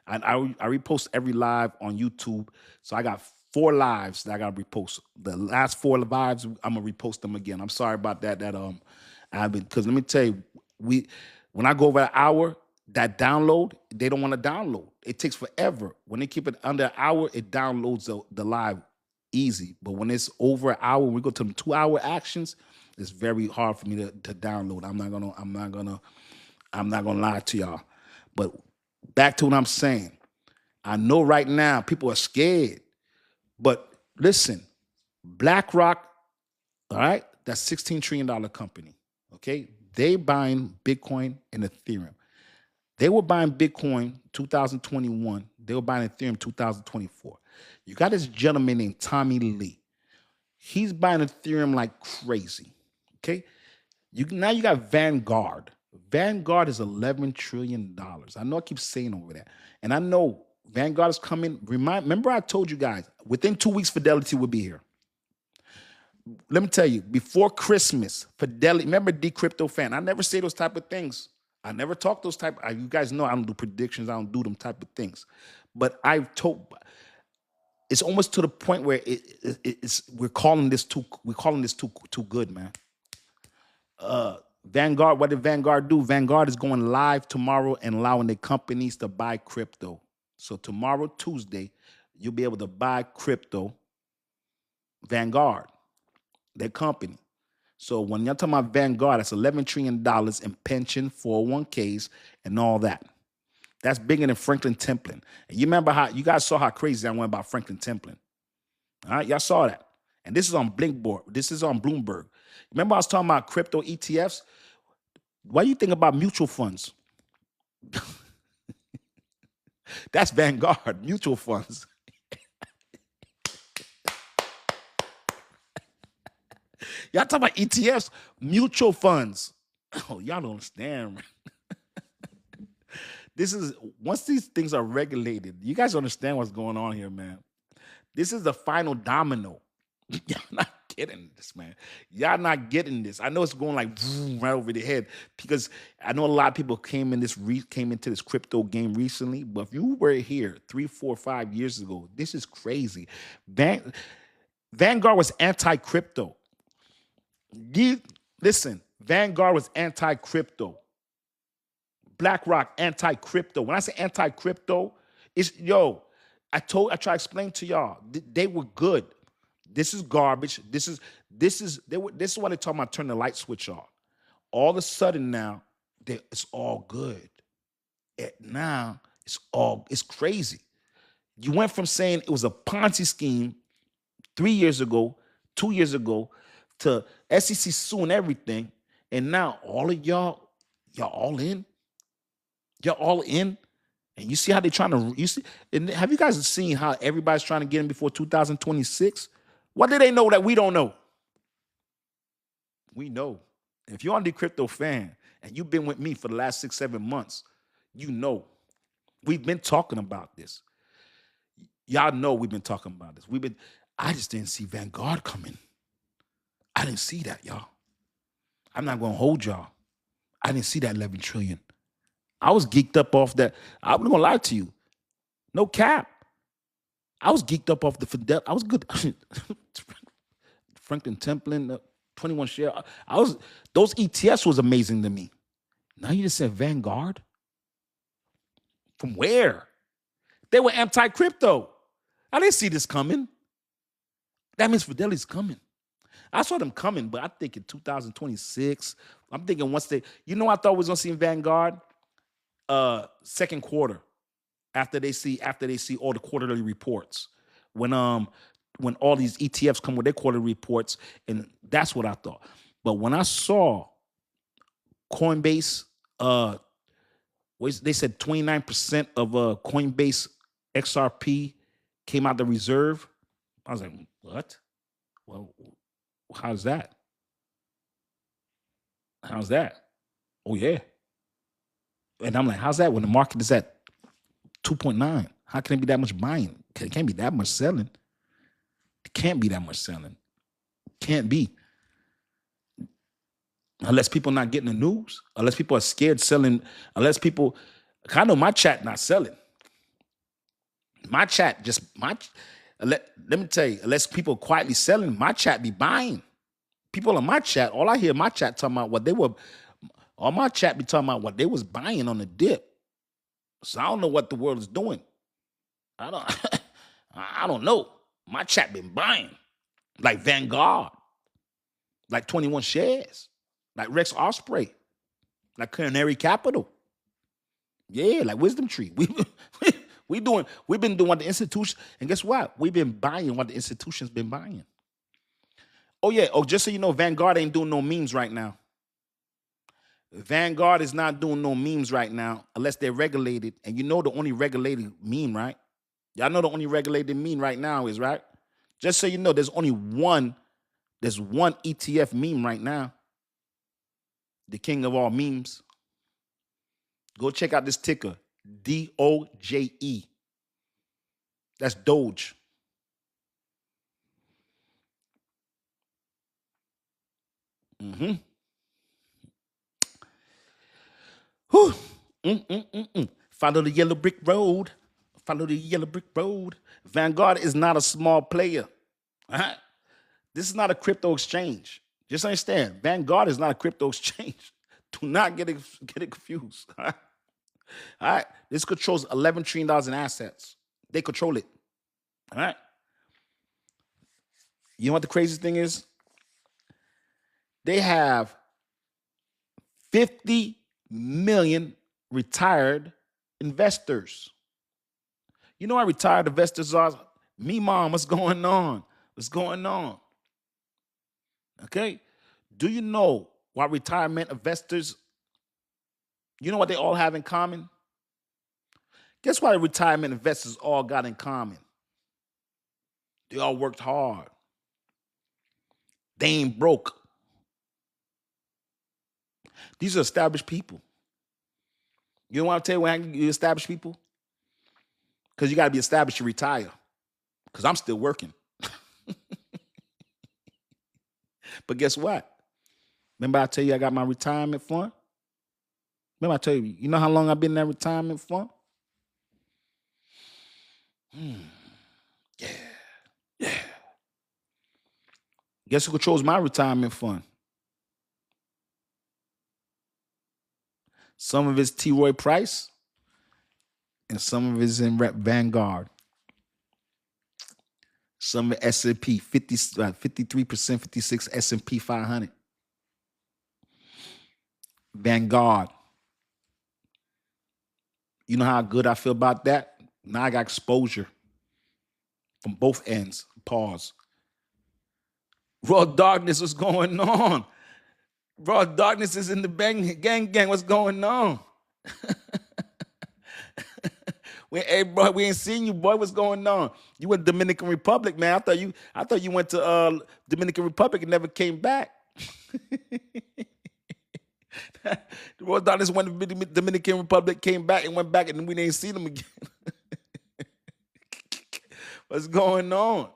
I repost every live on YouTube. So I got 4 lives that I got to repost. The last 4 lives, I'm gonna repost them again. I'm sorry about that. Because let me tell you, when I go over an hour, that download, they don't want to download. It takes forever. When they keep it under an hour, it downloads the live easy. But when it's over an hour, we go to the 2-hour actions, it's very hard for me to download. I'm not gonna lie to y'all. But back to what I'm saying. I know right now people are scared, but Listen, BlackRock, all right, that's $16 trillion company. Okay, they buying Bitcoin and Ethereum. They were buying Bitcoin 2021. They were buying Ethereum 2024. You got this gentleman named Tommy Lee. He's buying Ethereum like crazy. Okay, now you got Vanguard. Vanguard is $11 trillion. I know I keep saying over that, and I know Vanguard is coming. Remember, I told you guys within 2 weeks, Fidelity will be here. Let me tell you, before Christmas, Fidelity. Remember Dcryptofan? I never say those type of things. I never talk those type. You guys know I don't do predictions. I don't do them type of things. But I've told. It's almost to the point where we're calling this too good, man. Vanguard, what did Vanguard do? Vanguard is going live tomorrow and allowing the companies to buy crypto. So tomorrow, Tuesday, you'll be able to buy crypto. Vanguard, their company. So when you're talking about Vanguard, that's $11 trillion in pension, 401ks, and all that. That's bigger than Franklin Templeton. And you remember how you guys saw how crazy I went about Franklin Templeton. All right, y'all saw that. And this is on Blinkboard. This is on Bloomberg. Remember I was talking about crypto ETFs? What do you think about mutual funds? That's Vanguard, mutual funds. Y'all talking about ETFs, mutual funds. Oh, y'all don't understand, man. This is, once these things are regulated, you guys understand what's going on here, man. This is the final domino. Y'all not getting this, man. Y'all not getting this. I know it's going like right over the head because I know a lot of people came into this crypto game recently. But if you were here 3, 4, 5 years ago, this is crazy. Vanguard was anti-crypto. Listen, Vanguard was anti-crypto. BlackRock, anti-crypto. When I say anti-crypto, it's, I try to explain to y'all, they were good. This is garbage. This is what they're talking about, turn the light switch off. All of a sudden now, it's all good. Now it's crazy. You went from saying it was a Ponzi scheme 3 years ago, 2 years ago, to SEC suing everything, and now all of y'all all in. You're all in, and you see how they're trying to. And have you guys seen how everybody's trying to get in before 2026? What do they know that we don't know? We know. If you're on Dcryptofan and you've been with me for the last 6, 7 months, you know we've been talking about this. Y'all know we've been talking about this. I just didn't see Vanguard coming. I didn't see that, y'all. I'm not gonna hold y'all. I didn't see that 11 trillion. I was geeked up off that. I'm not gonna lie to you. No cap. I was geeked up off the Fidelity. I was good. Franklin Templeton, 21 share. Those ETFs was amazing to me. Now you just said Vanguard? From where? They were anti-crypto. I didn't see this coming. That means Fidelity's coming. I saw them coming, but I think in 2026, I'm thinking once I thought we was gonna see in Vanguard. Second quarter, after they see all the quarterly reports, when all these ETFs come with their quarterly reports, and that's what I thought. But when I saw Coinbase, they said 29% of Coinbase XRP came out the reserve, I was like, what? Well, how's that? How's that? Oh yeah. And I'm like, how's that when the market is at 2.9? How can it be that much buying? It can't be that much selling. It can't be that much selling. Can't be. Unless people not getting the news, unless people are scared selling, I know my chat not selling. My chat let me tell you, unless people quietly selling, my chat be buying. People on my chat, all I hear my chat talking about all my chat be talking about what they was buying on the dip. So I don't know what the world is doing. I don't know. My chat been buying. Like Vanguard. Like 21 shares. Like Rex Osprey. Like Canary Capital. Yeah, like Wisdom Tree. We've been doing what the institution, and guess what? We've been buying what the institution's been buying. Oh yeah. Oh, just so you know, Vanguard ain't doing no memes right now. Vanguard is not doing no memes right now unless they're regulated. And you know the only regulated meme, right? Y'all know the only regulated meme right now is, right? Just so you know, there's one ETF meme right now. The king of all memes. Go check out this ticker, DOJE. That's Doge. Mm-hmm. Whew. Follow the yellow brick road. Follow the yellow brick road. Vanguard is not a small player. Uh-huh. This is not a crypto exchange. Just understand, Vanguard is not a crypto exchange. Do not get it confused. All right? All right? This controls $11 trillion in assets. They control it. All right? You know what the craziest thing is? They have 50 million retired investors. You know what retired investors are? Me, mom, what's going on? What's going on? Okay? Do you know what retirement investors, you know what they all have in common? Guess what the retirement investors all got in common? They all worked hard. They ain't broke. These are established people. You know what I'll tell you when you establish people? Because you got to be established to retire. Because I'm still working. But guess what? Remember I tell you I got my retirement fund? Remember I tell you, you know how long I've been in that retirement fund? Yeah. Guess who controls my retirement fund? Some of it's T. Roy Price, and some of it's in Vanguard. Some of S&P, 53%, 56 S&P 500. Vanguard. You know how good I feel about that? Now I got exposure from both ends. Pause. Raw Darkness, what's going on? Raw Darkness is in the gang. What's going on? Hey, bro, we ain't seen you, boy. What's going on? You went to Dominican Republic, man. I thought you went to Dominican Republic and never came back. The Raw Darkness went to Dominican Republic, came back, and went back, and we didn't see them again. What's going on?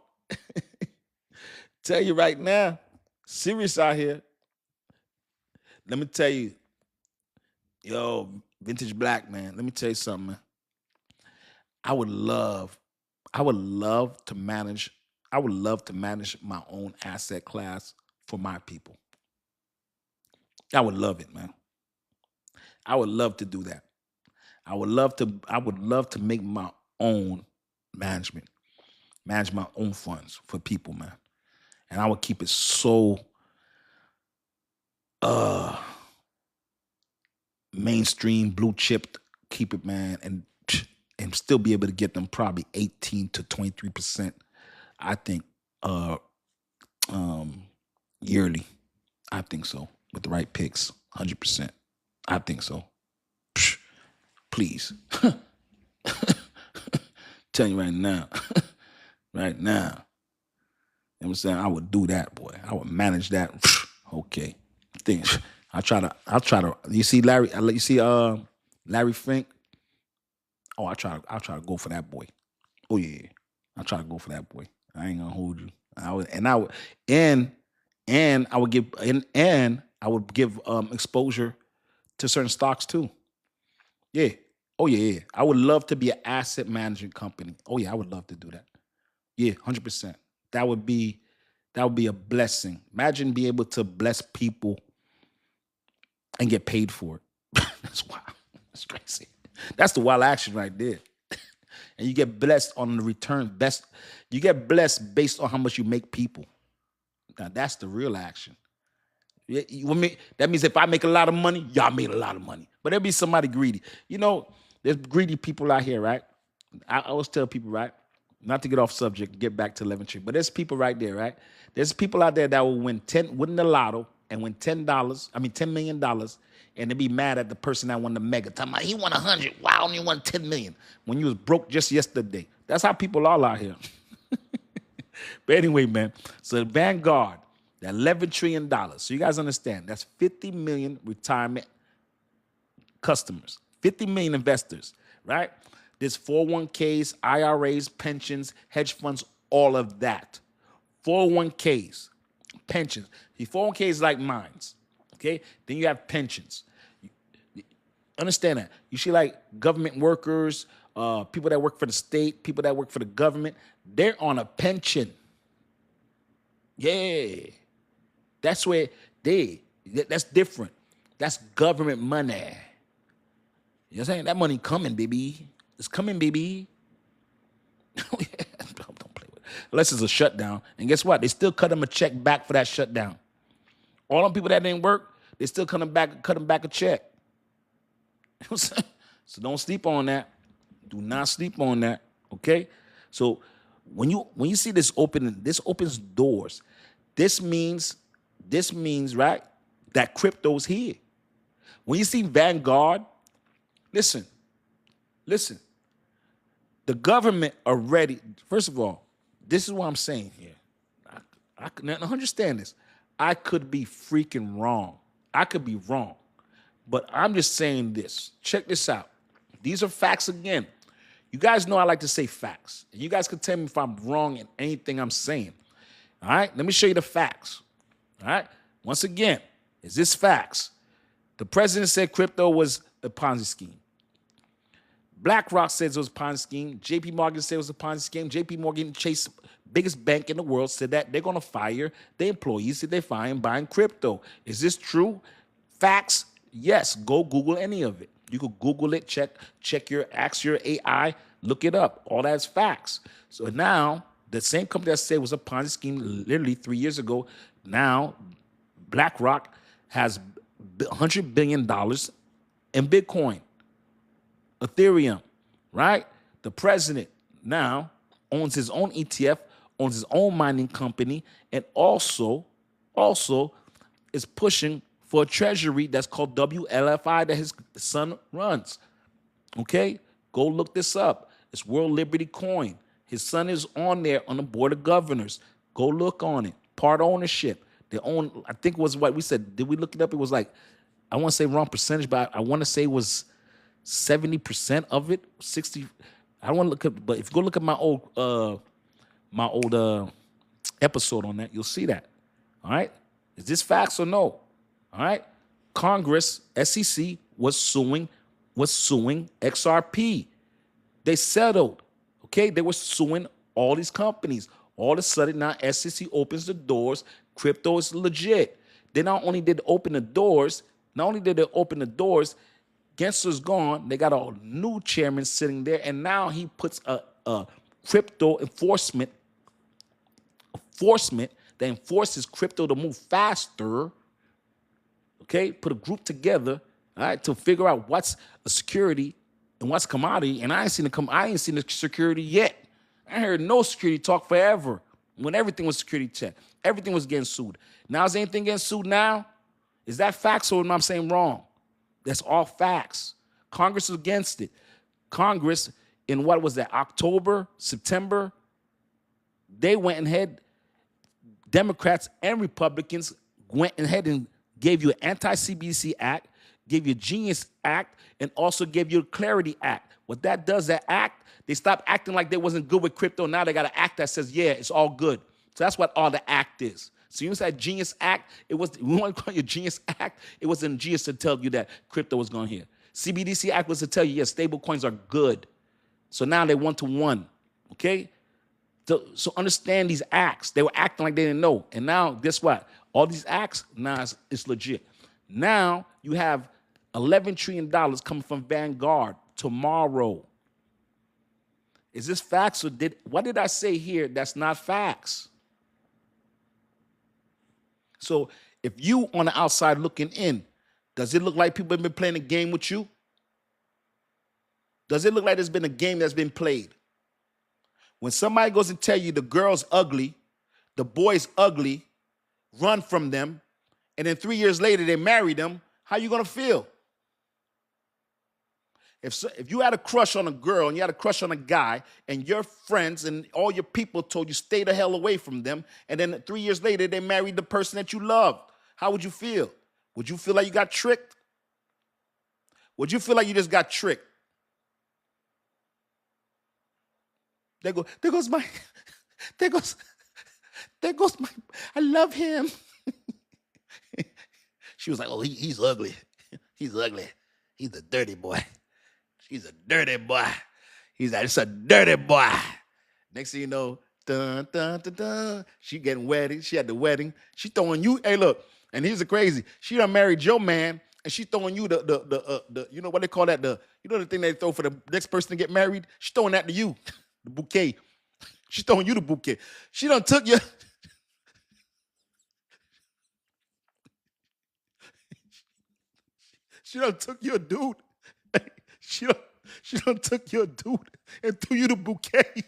Tell you right now, serious out here. Let me tell you, yo, Vintage Black, man. Let me tell you something, man. I would love to manage my own asset class for my people. I would love it, man. I would love to do that. I would love to make my own manage my own funds for people, man. And I would keep it so mainstream, blue chipped, keep it, man, and still be able to get them probably 18 to 23%, I think, yearly. I think so. With the right picks, 100%. I think so. Please. Tell you right now. Right now. You know what I'm saying? I would do that, boy. I would manage that. Okay. I'll try to, you see Larry Fink? Oh, I'll try to go for that boy. Oh yeah. I'll try to go for that boy. I ain't gonna hold you. I would give exposure to certain stocks too. Yeah. Oh yeah. I would love to be an asset management company. Oh yeah, I would love to do that. Yeah, 100%. That would be a blessing. Imagine being able to bless people and get paid for it. That's wild. That's crazy. That's the wild action right there. And you get blessed on the return. You get blessed based on how much you make people. Now that's the real action. That means if I make a lot of money, y'all made a lot of money. But there'll be somebody greedy. You know, there's greedy people out here, right? I always tell people, right, not to get off subject, get back to 11 tree, but there's people right there, right? There's people out there that will win the lotto and win $10 million, and they be mad at the person that won the mega. Talking about he won 100. Wow, only won 10 million when you was broke just yesterday. That's how people are out here. But anyway, man, so the Vanguard, that $11 trillion. So you guys understand, that's 50 million retirement customers, 50 million investors, right? There's 401ks, IRAs, pensions, hedge funds, all of that. 401ks, pensions. The 401ks like mines, okay? Then you have pensions. Understand that. You see like government workers, people that work for the state, people that work for the government, they're on a pension. Yeah. That's where that's different. That's government money. You know what I'm saying? That money coming, baby. It's coming, baby. Don't play with it. Unless it's a shutdown. And guess what? They still cut them a check back for that shutdown. All them people that didn't work, they still cut them back a check. So don't sleep on that. Do not sleep on that. Okay? So when you see this opening, this opens doors. This means, right, that crypto's here. When you see Vanguard, listen. The government already, first of all, this is what I'm saying here. I understand this. I could be freaking wrong. I could be wrong. But I'm just saying this. Check this out. These are facts again. You guys know I like to say facts. And you guys can tell me if I'm wrong in anything I'm saying. All right? Let me show you the facts. All right? Once again, is this facts? The president said crypto was a Ponzi scheme. BlackRock says it was a Ponzi scheme. JP Morgan said it was a Ponzi scheme. JP Morgan Chase, biggest bank in the world, said that they're going to fire the employees that they find buying crypto. Is this true? Facts? Yes. Go Google any of it. You could Google it, ask your AI, look it up. All that's facts. So now, the same company that said it was a Ponzi scheme literally 3 years ago, now BlackRock has $100 billion in Bitcoin, Ethereum, right? The president now owns his own ETF, owns his own mining company, and also is pushing for a treasury that's called WLFI that his son runs. Okay? Go look this up. It's World Liberty Coin. His son is on there on the board of governors. Go look on it. Part ownership. They own, I think it was what we said. Did we look it up? It was like, I want to say wrong percentage, but I want to say it was 70% of it, 60. I don't want to look up, but if you go look at my old episode on that, you'll see that. All right? Is this facts or no? All right? Congress, SEC, was suing XRP. They settled. Okay? They were suing all these companies. All of a sudden, now SEC opens the doors. Crypto is legit. They not only did they open the doors, Gensler's gone. They got a new chairman sitting there, and now he puts a crypto enforcement that enforces crypto to move faster. Okay, put a group together, all right, to figure out what's a security and what's commodity. And I ain't seen the security yet. I heard no security talk forever when everything was security check. Everything was getting sued. Now is anything getting sued now? Is that facts or am I saying wrong? That's all facts. Congress is against it. Congress, in what was that, October, September, they went ahead, Democrats and Republicans went ahead and gave you an anti-CBDC Act, gave you a Genius Act, and also gave you a Clarity Act. What that does, that act, they stopped acting like they wasn't good with crypto. Now they got an act that says, yeah, it's all good. So that's what all the act is. So you said Genius Act, we want to call it Genius Act. It wasn't genius to tell you that crypto was going here. CBDC Act was to tell you, yes, stable coins are good. So now they 1-to-1, okay? So understand these acts. They were acting like they didn't know. And now, guess what? All these acts, now it's legit. Now you have $11 trillion coming from Vanguard tomorrow. Is this facts or what did I say here that's not facts? So if you on the outside looking in, does it look like people have been playing a game with you? Does it look like there's been a game that's been played? When somebody goes and tell you the girl's ugly, the boy's ugly, run from them, and then 3 years later they marry them, how you gonna feel? If you had a crush on a girl and you had a crush on a guy and your friends and all your people told you stay the hell away from them, and then 3 years later they married the person that you loved, how would you feel? Would you feel like you got tricked? Would you feel like you just got tricked? There goes my, there goes my, I love him. She was like, oh, he's ugly. He's ugly. He's a dirty boy. She's a dirty boy. He's like, it's a dirty boy. Next thing you know, dun, dun, dun, dun. She getting wedding. She had the wedding. She throwing you, hey, look, and here's the crazy. She done married your man, and she throwing you the you know what they call that, the thing they throw for the next person to get married? She throwing that to you, the bouquet. She throwing you the bouquet. She done took your, she done took your dude. She done took your dude and threw you the bouquet.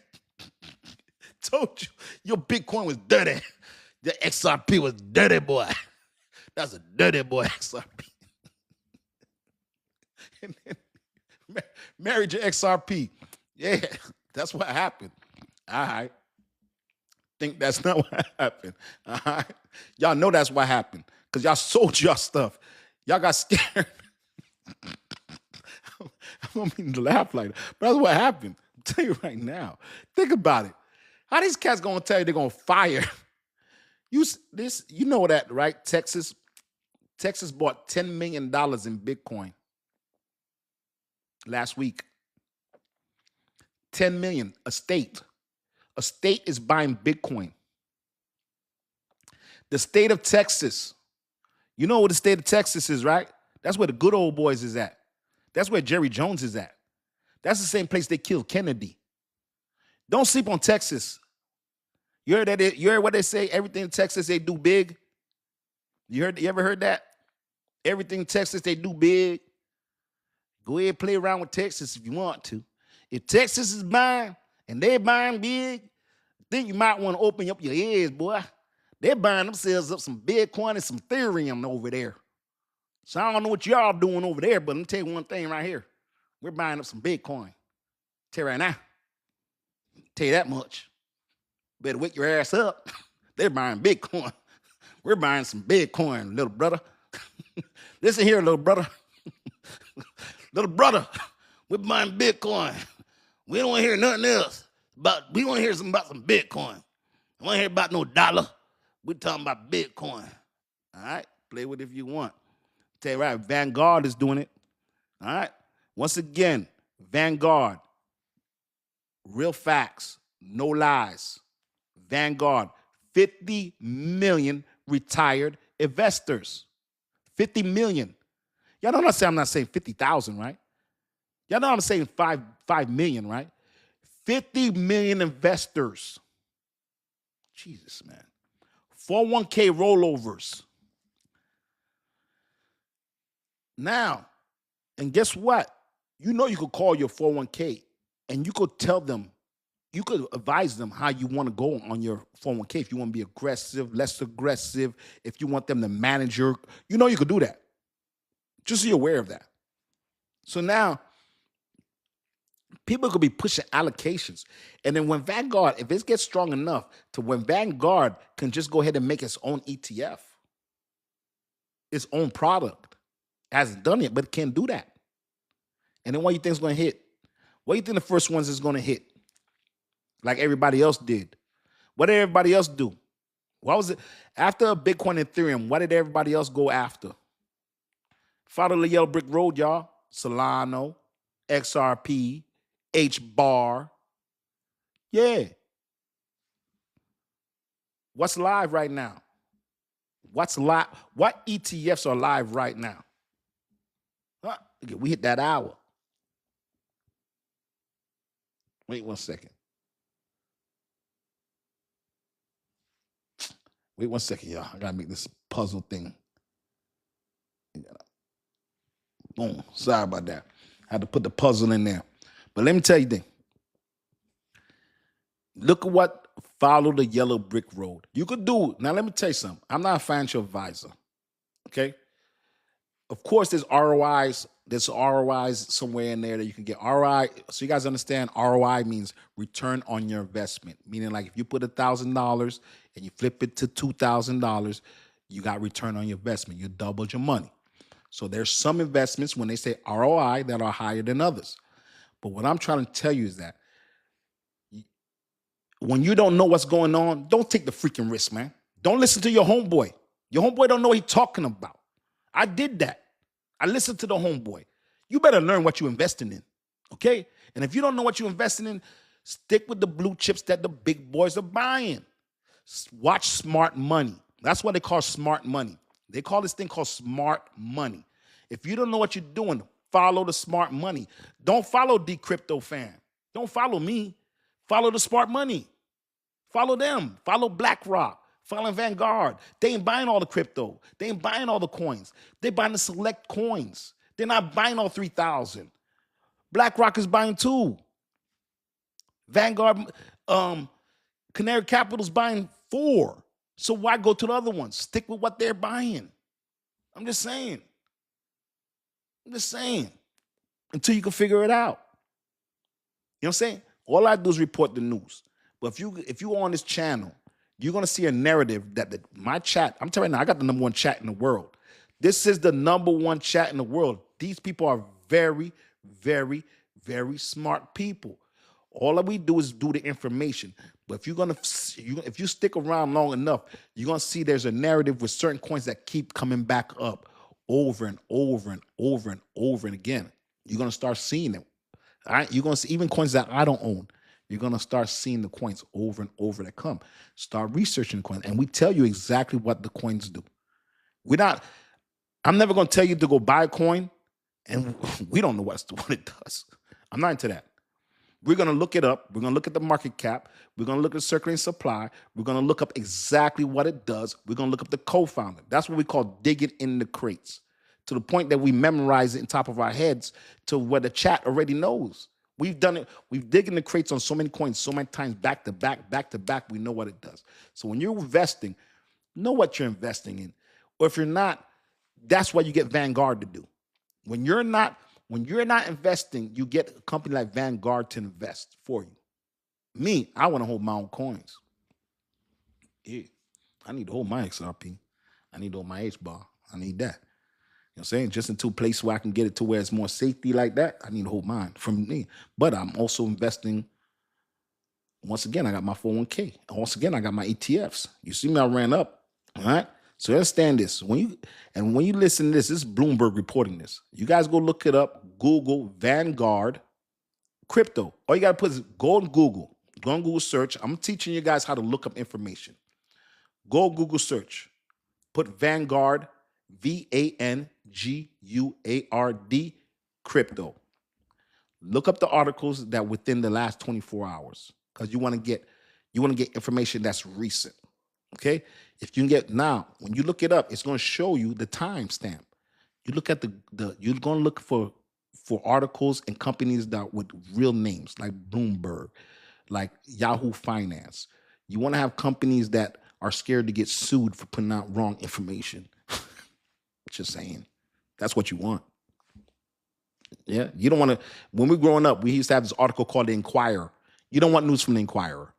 Told you your Bitcoin was dirty. The XRP was dirty, boy. That's a dirty boy, XRP. And then married your XRP. Yeah, that's what happened. All right. Think that's not what happened. All right. Y'all know that's what happened because y'all sold y'all stuff. Y'all got scared. I don't mean to laugh like that, but that's what happened. I'm telling you right now. Think about it. How these cats gonna tell you they're gonna fire you? You know that, right? Texas bought $10 million in Bitcoin last week. 10 million. A state is buying Bitcoin. The state of Texas. You know what the state of Texas is, right? That's where the good old boys is at. That's where Jerry Jones is at. That's the same place they killed Kennedy. Don't sleep on Texas. You heard that? You heard what they say? Everything in Texas they do big. You ever heard that? Everything in Texas they do big. Go ahead and play around with Texas if you want to. If Texas is buying and they're buying big, then you might want to open up your ears, boy. They're buying themselves up some Bitcoin and some Ethereum over there. So I don't know what y'all doing over there, but let me tell you one thing right here. We're buying up some Bitcoin. Tell you right now. Tell you that much. Better wake your ass up. They're buying Bitcoin. We're buying some Bitcoin, little brother. Listen here, little brother. Little brother, we're buying Bitcoin. We don't want to hear nothing else. We want to hear something about some Bitcoin. I want to hear about no dollar. We're talking about Bitcoin. All right? Play with it if you want. Tell you right, Vanguard is doing it. All right? Once again, Vanguard. Real facts. No lies. Vanguard. 50 million retired investors. 50 million. Y'all know I'm not saying 50,000, right? Y'all know I'm saying 5 million, right? 50 million investors. Jesus, man. 401k rollovers. Now, and guess what? You know you could call your 401k and you could tell them, you could advise them how you want to go on your 401k. If you want to be aggressive, less aggressive, if you want them to manage your, you know you could do that. Just so you're aware of that. So now, people could be pushing allocations. And then when Vanguard, if it gets strong enough to when Vanguard can just go ahead and make its own ETF, its own product, hasn't done it, but it can do that. And then what do you think is going to hit? What do you think the first ones is going to hit? Like everybody else did. What did everybody else do? What was it? After Bitcoin and Ethereum, what did everybody else go after? Follow the yellow brick road, y'all. Solana, XRP, HBAR. Yeah. What's live right now? What's live? What ETFs are live right now? Okay, we hit that hour. Wait 1 second. Wait 1 second, y'all. I gotta make this puzzle thing. Boom. Sorry about that. I had to put the puzzle in there. But let me tell you this. Look at what follow the yellow brick road. You could do. Now, let me tell you something. I'm not a financial advisor. Okay. Of course, there's ROIs. There's ROIs somewhere in there that you can get. ROI. So you guys understand ROI means return on your investment. Meaning like if you put $1,000 and you flip it to $2,000, you got return on your investment. You doubled your money. So there's some investments when they say ROI that are higher than others. But what I'm trying to tell you is that when you don't know what's going on, don't take the freaking risk, man. Don't listen to your homeboy. Your homeboy don't know what he's talking about. I did that. I listened to the homeboy. You better learn what you're investing in, okay? And if you don't know what you're investing in, stick with the blue chips that the big boys are buying. Watch smart money. That's what they call smart money. They call this thing called smart money. If you don't know what you're doing, follow the smart money. Don't follow Dcryptofan. Don't follow me. Follow the smart money. Follow them. Follow BlackRock. Follow Vanguard. They ain't buying all the crypto. They ain't buying all the coins. They're buying the select coins. They're not buying all 3,000. BlackRock is buying 2. Vanguard, Canary Capital's buying 4. So why go to the other ones? Stick with what they're buying. I'm just saying. Until you can figure it out. You know what I'm saying? All I do is report the news. But if you on this channel, you're going to see a narrative that my chat, I'm telling you now, I got the #1 chat in the world. This is the #1 chat in the world. These people are very, very, very smart people. All that we do is do the information. But if you stick around long enough, you're going to see there's a narrative with certain coins that keep coming back up over and over and over and over and again. You're going to start seeing them. All right? You're going to see even coins that I don't own. You're going to start seeing the coins over and over that come. Start researching the coins. And we tell you exactly what the coins do. I'm never going to tell you to go buy a coin, and we don't know what it does. I'm not into that. We're going to look it up. We're going to look at the market cap. We're going to look at circulating supply. We're going to look up exactly what it does. We're going to look up the co-founder. That's what we call digging in the crates, to the point that we memorize it in top of our heads to where the chat already knows. We've done it. We've digged in the crates on so many coins, so many times, back to back, back to back. We know what it does. So when you're investing, know what you're investing in. Or if you're not, that's what you get Vanguard to do. When you're not investing, you get a company like Vanguard to invest for you. Me, I want to hold my own coins. Yeah, I need to hold my XRP. I need to hold my HBAR. I need that. You know what I'm saying? Just into a place where I can get it to where it's more safety like that. I need to hold mine from me. But I'm also investing. Once again, I got my 401k. And once again, I got my ETFs. You see me, I ran up. All right. So understand this. When you listen to this is Bloomberg reporting this. You guys go look it up. Google Vanguard crypto. All you got to put is go on Google. Go on Google search. I'm teaching you guys how to look up information. Go Google search. Put Vanguard, Vanguard, crypto. Look up the articles that within the last 24 hours, because you want to get information that's recent. Okay, if you can get now, when you look it up, it's going to show you the timestamp. You look at you're going to look for articles and companies that with real names like Bloomberg, like Yahoo Finance. You want to have companies that are scared to get sued for putting out wrong information. Just saying, that's what you want. Yeah, you don't want to. When we're growing up, we used to have this article called The Inquirer. You don't want news from The Inquirer.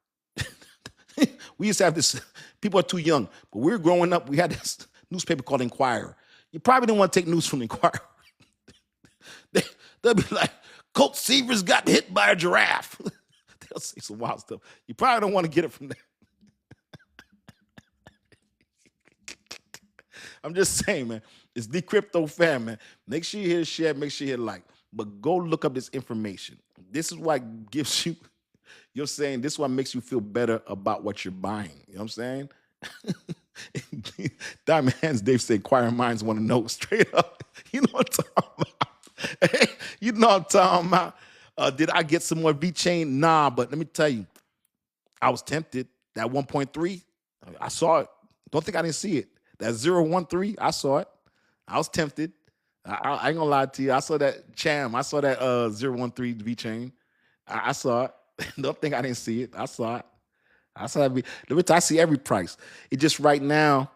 We used to have this. People are too young, but we were growing up. We had this newspaper called Inquirer. You probably didn't want to take news from The Inquirer. They'll be like, Colt Seavers got hit by a giraffe. They'll say some wild stuff. You probably don't want to get it from there. I'm just saying, man. It's Dcryptofan, man. Make sure you hit share. Make sure you hit like. But go look up this information. This is what gives you. You're saying this is what makes you feel better about what you're buying. You know what I'm saying? Diamond Hands Dave said, inquiring minds want to know straight up. You know what I'm talking about? You know what I'm talking about? Did I get some more V-Chain? Nah, but let me tell you, I was tempted. That 1.3, I saw it. Don't think I didn't see it. That 0.13, I saw it. I was tempted. I ain't gonna lie to you. I saw that Cham. I saw that 0.13 V-Chain. I saw it. Don't think I didn't see it. I saw it. I saw every. I see every price. It just right now.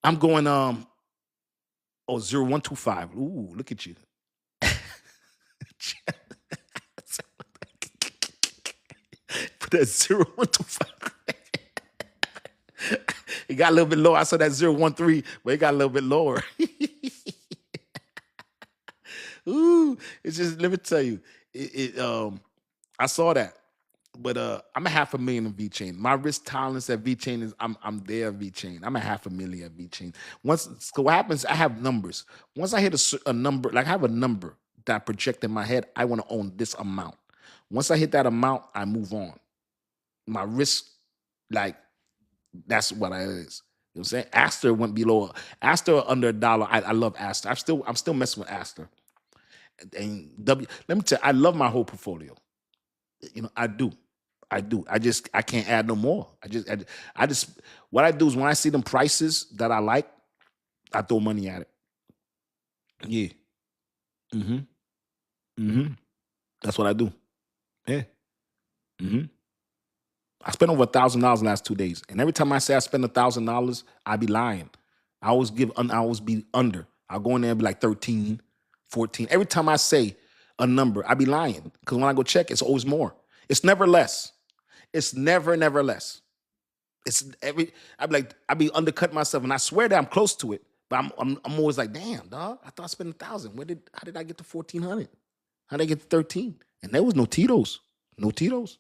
I'm going 0125. Ooh, look at you. Put that 0125. It got a little bit lower. I saw that 013, but it got a little bit lower. Ooh, it's just, let me tell you, I saw that, but I'm a $500,000 in VeChain. My risk tolerance at VeChain is I'm there at VeChain. I'm a $500,000 at VeChain. So what happens? I have numbers. Once I hit a number, like I have a number that I project in my head, I want to own this amount. Once I hit that amount, I move on. My risk, like, that's what it is. You know what I'm saying? Aster went below. Aster under $1. I love Aster. I'm still messing with Aster. And let me tell you, I love my whole portfolio. You know, I do. I can't add no more. I just what I do is when I see them prices that I like, I throw money at it. Yeah. That's what I do. Yeah. I spent over $1,000 last 2 days, and every time I say I spend $1,000, I be lying. I always be under. I'll go in there and be like 13, 14. Every time I say a number, I be lying, because when I go check, it's always more. It's never less. It's never less. I be undercutting myself, and I swear that I'm close to it, but I'm always like, damn, dog, I thought I spent 1,000. How did I get to 1,400? How did I get to 13? And there was no Tito's. No Tito's.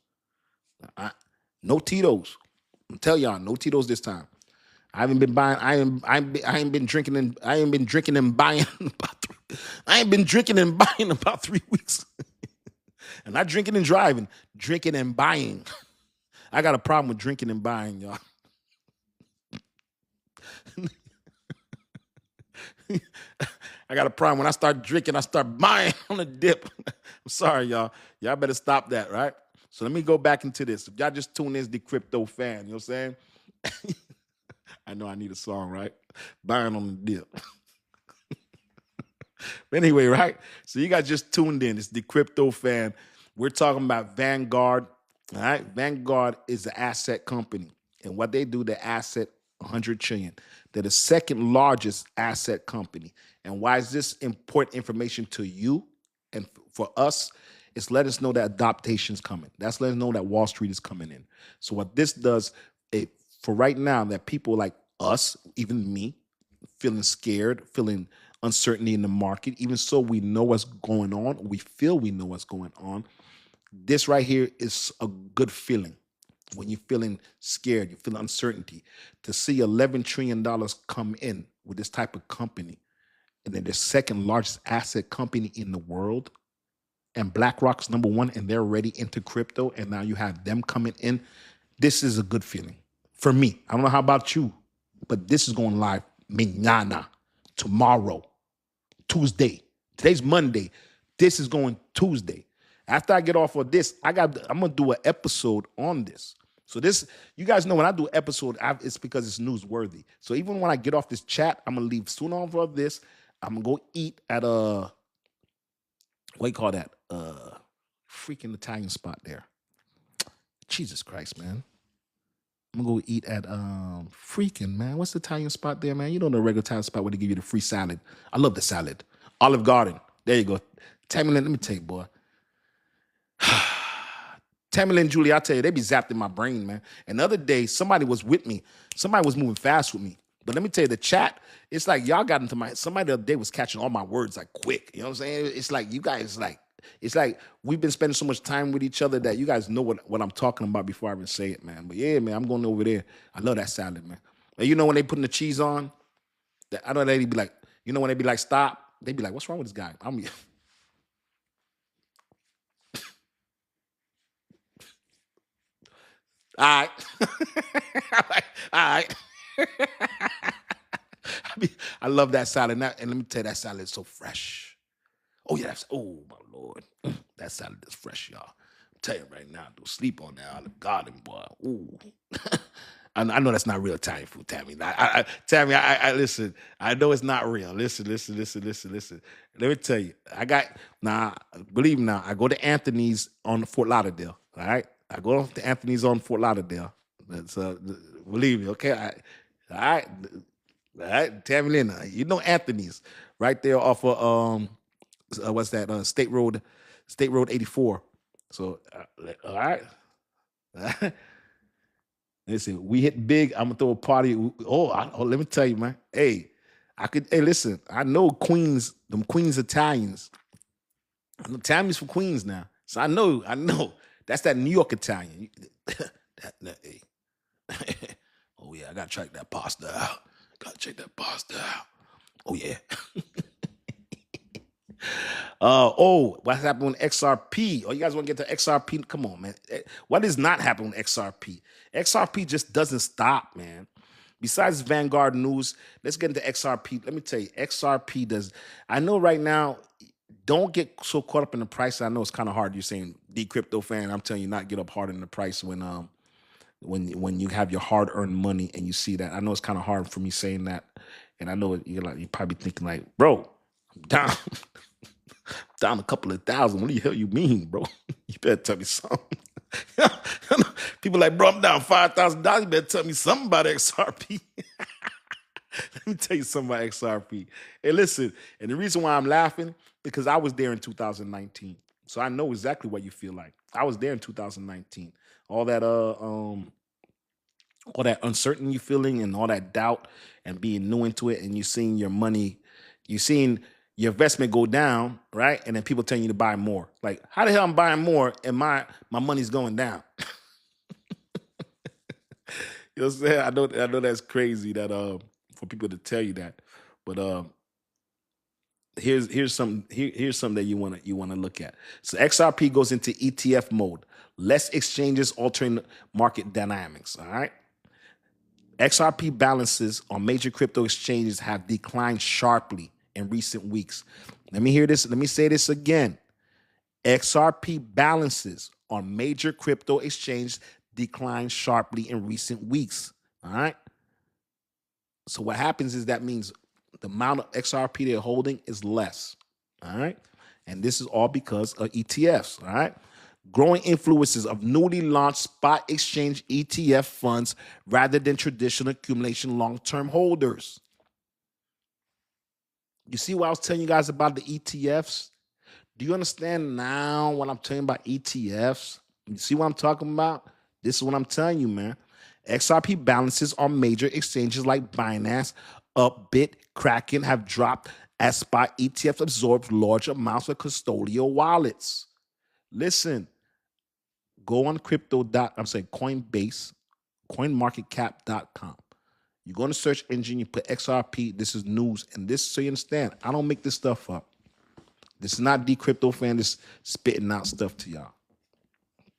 No Tito's. I'm telling y'all, no Tito's this time. I haven't been buying. I ain't been drinking and buying about I ain't been drinking and buying about 3 weeks. And not drinking and driving, drinking and buying. I got a problem with drinking and buying, y'all. I got a problem. When I start drinking, I start buying on a dip. I'm sorry, y'all. Y'all better stop that, right? So let me go back into this. If y'all just tune in as the crypto fan, you know what I'm saying? I know I need a song, right? Buying on the dip. But anyway, right? So you guys just tuned in. It's the crypto fan. We're talking about Vanguard. All right. Vanguard is an asset company. And what they do, the asset 100 trillion. They're the second largest asset company. And why is this important information to you and for us? It's let us know that adaptation's coming. That's letting us know that Wall Street is coming in. So what this does, for right now, that people like us, even me, feeling scared, feeling uncertainty in the market, even so we know what's going on, we feel we know what's going on. This right here is a good feeling. When you're feeling scared, you feel uncertainty, to see $11 trillion come in with this type of company, and then the second largest asset company in the world, and BlackRock's number one, and they're already into crypto, and now you have them coming in. This is a good feeling for me. I don't know how about you, but this is going live mañana, tomorrow, Tuesday. Today's Monday. This is going Tuesday. After I get off of this, I'm gonna do an episode on this. So this, you guys know when I do an episode, it's because it's newsworthy. So even when I get off this chat, I'm gonna leave soon off of this. I'm gonna go eat at what do you call that? Freaking Italian spot there. Jesus Christ, man. I'm gonna go eat at man. What's the Italian spot there, man? You know the regular Italian spot where they give you the free salad. I love the salad. Olive Garden. There you go. Tammy Lynn, let me tell you, boy. Tammy Lynn, Julie, I tell you, they be zapped in my brain, man. And the other day, somebody was with me. Somebody was moving fast with me. But let me tell you, the chat, it's like y'all got into somebody the other day was catching all my words like quick. You know what I'm saying? It's like you guys it's like we've been spending so much time with each other that you guys know what I'm talking about before I even say it, man. But yeah, man, I'm going over there. I love that salad, man. And you know when they putting the cheese on, I know they be like, you know when they be like, stop, they be like, what's wrong with this guy? All right. All right. I love that salad. And let me tell you, that salad is so fresh. Oh, yeah. Oh, my Lord. That salad is fresh, y'all. I'm telling you right now, don't sleep on that Olive Garden, boy. Ooh. I know that's not real Italian food, Tammy. Tammy, I listen. I know it's not real. Listen. Let me tell you. Believe me now. I go to Anthony's on Fort Lauderdale. All right, I go to Anthony's on Fort Lauderdale. That's believe me. Okay, all right, Tammy Lynn. You know Anthony's right there off of what's that? State Road 84. So all right. Listen, we hit big. I'm gonna throw a party. Let me tell you, man. Hey, listen. I know Queens, them Queens Italians. I know Tammy's from Queens now, so I know. That's that New York Italian. Hey. Oh yeah, I gotta check that pasta out. Oh yeah. What happened with XRP? Oh, you guys want to get to XRP? Come on, man. What is not happening with XRP? XRP just doesn't stop, man. Besides Vanguard news, let's get into XRP. Let me tell you, XRP does. I know right now, don't get so caught up in the price. I know it's kind of hard. You're saying Dcryptofan. I'm telling you, not get up hard in the price when you have your hard-earned money and you see that. I know it's kind of hard for me saying that, and I know you're probably thinking like, bro, I'm down. Down a couple of thousand. What the hell you mean, bro? You better tell me something. People like, bro, I'm down $5,000. You better tell me something about XRP. Let me tell you something about XRP. Hey, listen, and the reason why I'm laughing, because I was there in 2019. So I know exactly what you feel like. I was there in 2019. All that uncertainty you feeling and all that doubt and being new into it, and you seeing your money, you seeing your investment go down, right? And then people telling you to buy more. Like, how the hell I'm buying more and my money's going down? You know what I'm saying? I know that's crazy that for people to tell you that. But here's something that you wanna look at. So XRP goes into ETF mode. Less exchanges altering market dynamics. All right. XRP balances on major crypto exchanges have declined sharply in recent weeks. Let me say this again. XRP balances on major crypto exchanges declined sharply in recent weeks. All right. So what happens is that means the amount of XRP they're holding is less. All right. And this is all because of ETFs. All right. Growing influences of newly launched spot exchange ETF funds rather than traditional accumulation long-term holders. You see what I was telling you guys about the ETFs? Do you understand now what I'm telling you about ETFs? You see what I'm talking about? This is what I'm telling you, man. XRP balances on major exchanges like Binance, Upbit, Kraken have dropped as spot ETFs absorb large amounts of custodial wallets. Listen, go on Coinbase, coinmarketcap.com. You go in the search engine, you put XRP, this is news, and this, so you understand, I don't make this stuff up. This is not Dcryptofan just spitting out stuff to y'all.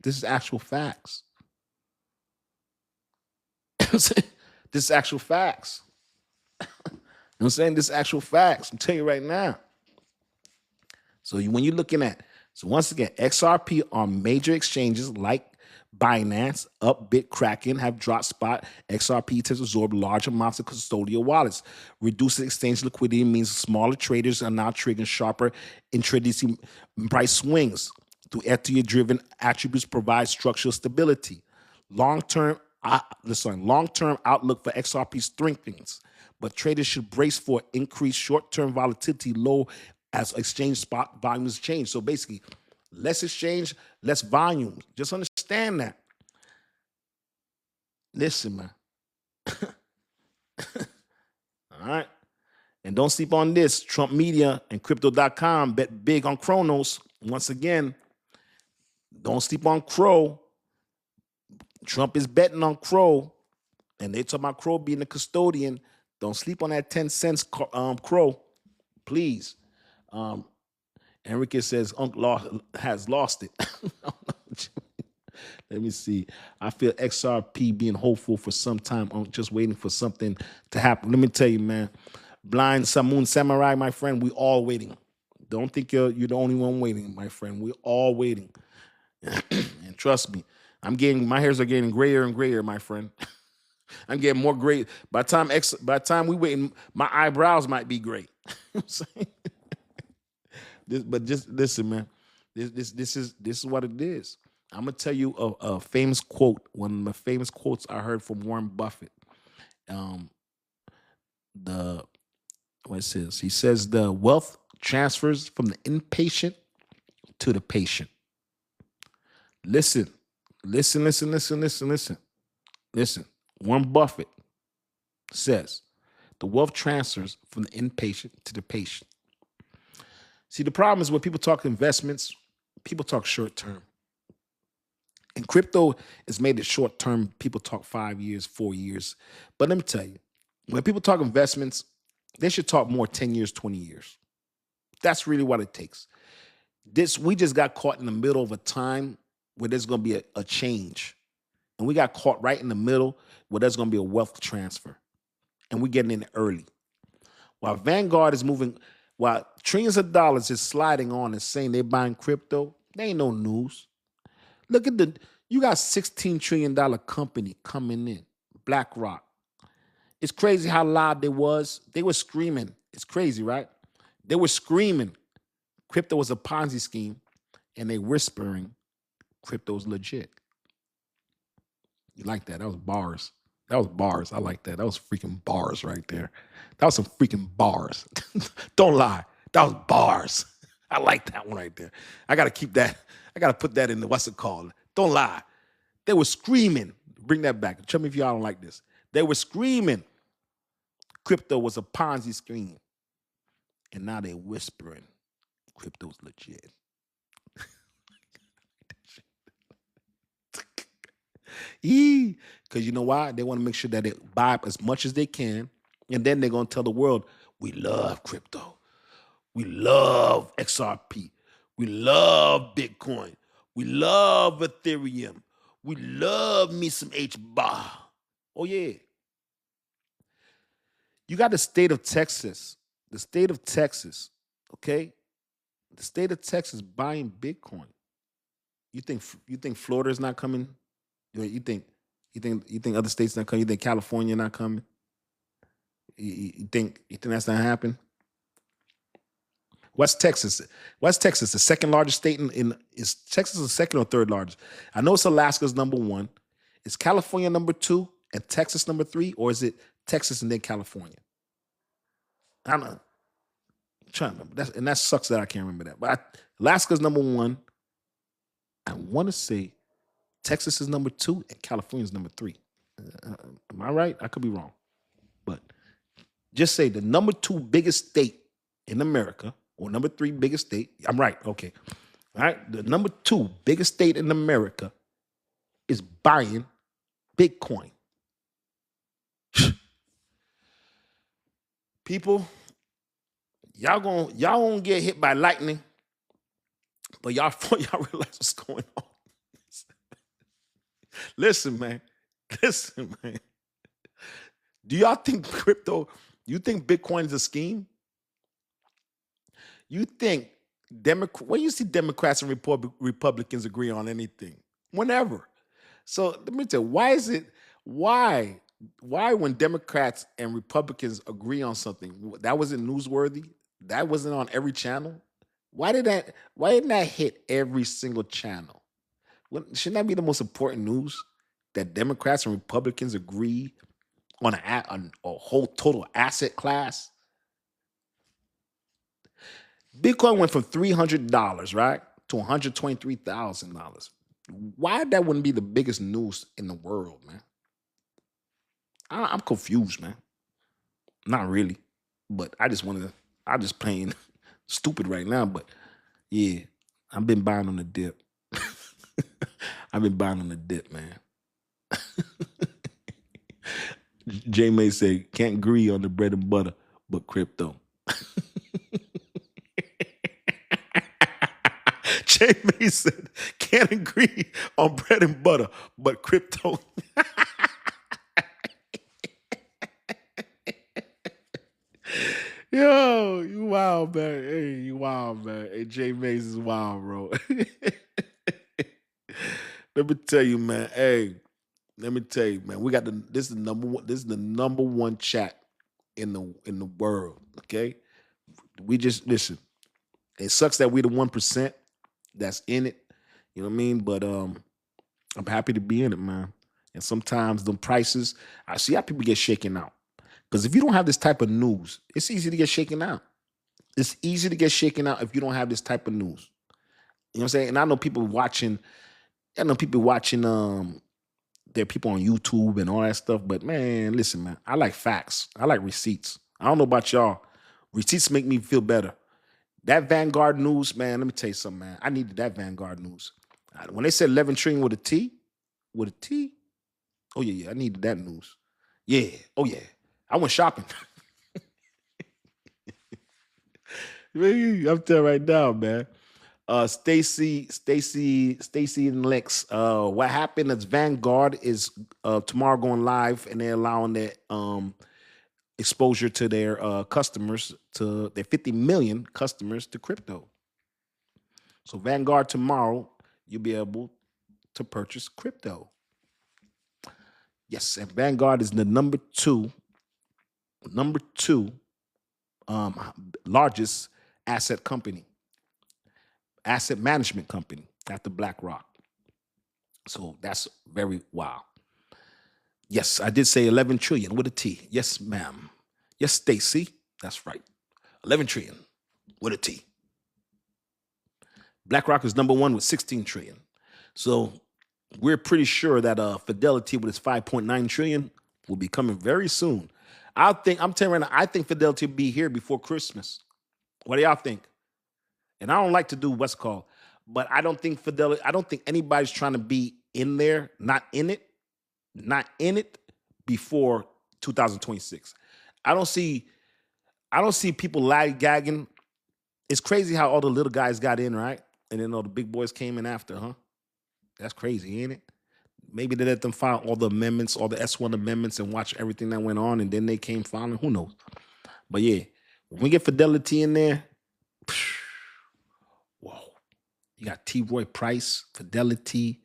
This is actual facts. This is actual facts. You know what I'm saying? This is actual facts. I'm telling you right now. So when you're looking at, so once again, XRP on major exchanges like Binance, Upbit, Kraken have dropped spot XRP to absorb large amounts of custodial wallets. Reducing exchange liquidity means smaller traders are now triggering sharper intraday price swings. Through Ethereum-driven attributes provide structural stability. Long-term outlook for XRP strengthens, but traders should brace for increased short-term volatility low as exchange spot volumes change. So basically, less exchange, less volume. Just understand that. Listen, man. All right. And don't sleep on this. Trump Media and Crypto.com bet big on Kronos. Once again, don't sleep on Crow. Trump is betting on Crow. And they talk about Crow being the custodian. Don't sleep on that 10 cents Crow. Please. Enrique says Uncle has lost it. Let me see. I feel XRP being hopeful for some time. I'm just waiting for something to happen. Let me tell you, man. Blind Samoon Samurai, my friend, we all waiting. Don't think you're the only one waiting, my friend. We're all waiting. And trust me, my hairs are getting grayer and grayer, my friend. I'm getting more gray. By the time we waiting, my eyebrows might be gray. I'm saying? But just listen, man. This is what it is. I'm gonna tell you a famous quote. One of the famous quotes I heard from Warren Buffett. What it says? He says the wealth transfers from the impatient to the patient. Listen. Warren Buffett says the wealth transfers from the impatient to the patient. See, the problem is when people talk investments, people talk short term. And crypto is made it short term. People talk 5 years, 4 years. But let me tell you, when people talk investments, they should talk more 10 years, 20 years. That's really what it takes. We just got caught in the middle of a time where there's going to be a change. And we got caught right in the middle where there's going to be a wealth transfer. And we're getting in it early. While Vanguard is moving, while trillions of dollars is sliding on and saying they're buying crypto, there ain't no news. Look at you got $16 trillion company coming in, BlackRock. It's crazy how loud they was. They were screaming. It's crazy, right? They were screaming crypto was a Ponzi scheme, and they whispering crypto's legit. You like that? That was bars. That was bars. I like that. That was freaking bars right there. That was some freaking bars. Don't lie. That was bars. I like that one right there. I got to keep that. I got to put that in the, what's it called? Don't lie. They were screaming. Bring that back. Tell me if y'all don't like this. They were screaming crypto was a Ponzi scheme. And now they're whispering crypto's legit. Because you know why? They want to make sure that they buy up as much as they can. And then they're going to tell the world, we love crypto. We love XRP. We love Bitcoin. We love Ethereum. We love me some HBAR. Oh, yeah. You got the state of Texas. The state of Texas, okay? The state of Texas buying Bitcoin. You think Florida's not coming? You think other states not coming? You think California not coming? You think that's not happening? West Texas, the second largest state is Texas the second or third largest? I know it's Alaska's number one. Is California number two and Texas number three, or is it Texas and then California? I don't know. I'm trying to remember. And that sucks that I can't remember that. But Alaska's number one. I want to say Texas is number two and California's number three. Am I right? I could be wrong. But just say the number two biggest state in America, or number three biggest state. I'm right. Okay. All right. The number two biggest state in America is buying Bitcoin. People, y'all gonna get hit by lightning, but y'all realize what's going on. Listen, man. Do y'all think you think Bitcoin is a scheme? You think when you see Democrats and Republicans agree on anything? Whenever. So let me tell you, why when Democrats and Republicans agree on something, that wasn't newsworthy? That wasn't on every channel? Why didn't that hit every single channel? Shouldn't that be the most important news? That Democrats and Republicans agree on a whole total asset class? Bitcoin went from $300, right, to $123,000. Why that wouldn't be the biggest news in the world, man? I'm confused, man. Not really, but I'm just playing stupid right now. But yeah, I've been buying on the dip. I've been buying on the dip, man. J May say, can't agree on the bread and butter, but crypto. J May said, can't agree on bread and butter, but crypto. Yo, you wild, man. Hey, you wild, man. Hey, J Mays is wild, bro. Let me tell you, man. Hey, Let me tell you, man, we got this is the number one. This is the number one chat in the world. Okay, we just listen. It sucks that we the 1% that's in it. You know what I mean? But I'm happy to be in it, man. And sometimes the prices, I see how people get shaken out. Because if you don't have this type of news, it's easy to get shaken out. It's easy to get shaken out if you don't have this type of news. You know what I'm saying? And I know people watching. There are people on YouTube and all that stuff. But man, listen, man, I like facts. I like receipts. I don't know about y'all. Receipts make me feel better. That Vanguard news, man, let me tell you something, man. I needed that Vanguard news. When they said 11 trillion with a T, oh yeah, I needed that news. Yeah, oh yeah. I went shopping. I'm telling you right now, man. Stacy and Lex. What happened is Vanguard is tomorrow going live, and they're allowing their exposure to their customers, to their 50 million customers, to crypto. So Vanguard tomorrow, you'll be able to purchase crypto. Yes, and Vanguard is the number two largest asset management company after BlackRock. So that's very wild. Yes, I did say 11 trillion with a T. Yes, ma'am. Yes, Stacy. That's right. 11 trillion with a T. BlackRock is number one with 16 trillion. So we're pretty sure that Fidelity with its 5.9 trillion will be coming very soon. I'm telling you right now, I think Fidelity will be here before Christmas. What do y'all think? And I don't like to do what's called, but I don't think anybody's trying to be in there, not in it before 2026. I don't see people gagging. It's crazy how all the little guys got in, right? And then all the big boys came in after, huh? That's crazy, ain't it? Maybe they let them file all the amendments, all the S1 amendments, and watch everything that went on, and then they came filing. Who knows? But yeah, when we get Fidelity in there, whoa. You got T. Roy Price, Fidelity,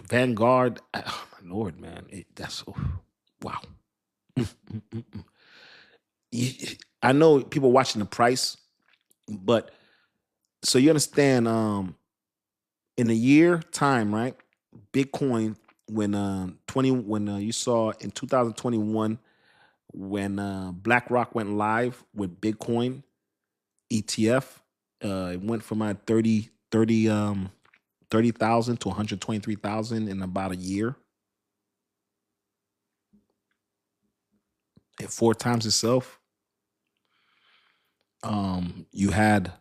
Vanguard. Oh, my Lord, man. Wow. I know people watching the price, but so you understand, in a year time, right? Bitcoin, when you saw in 2021, when BlackRock went live with Bitcoin ETF, it went from 30,000 to 123,000 in about a year. It 4 times itself. You had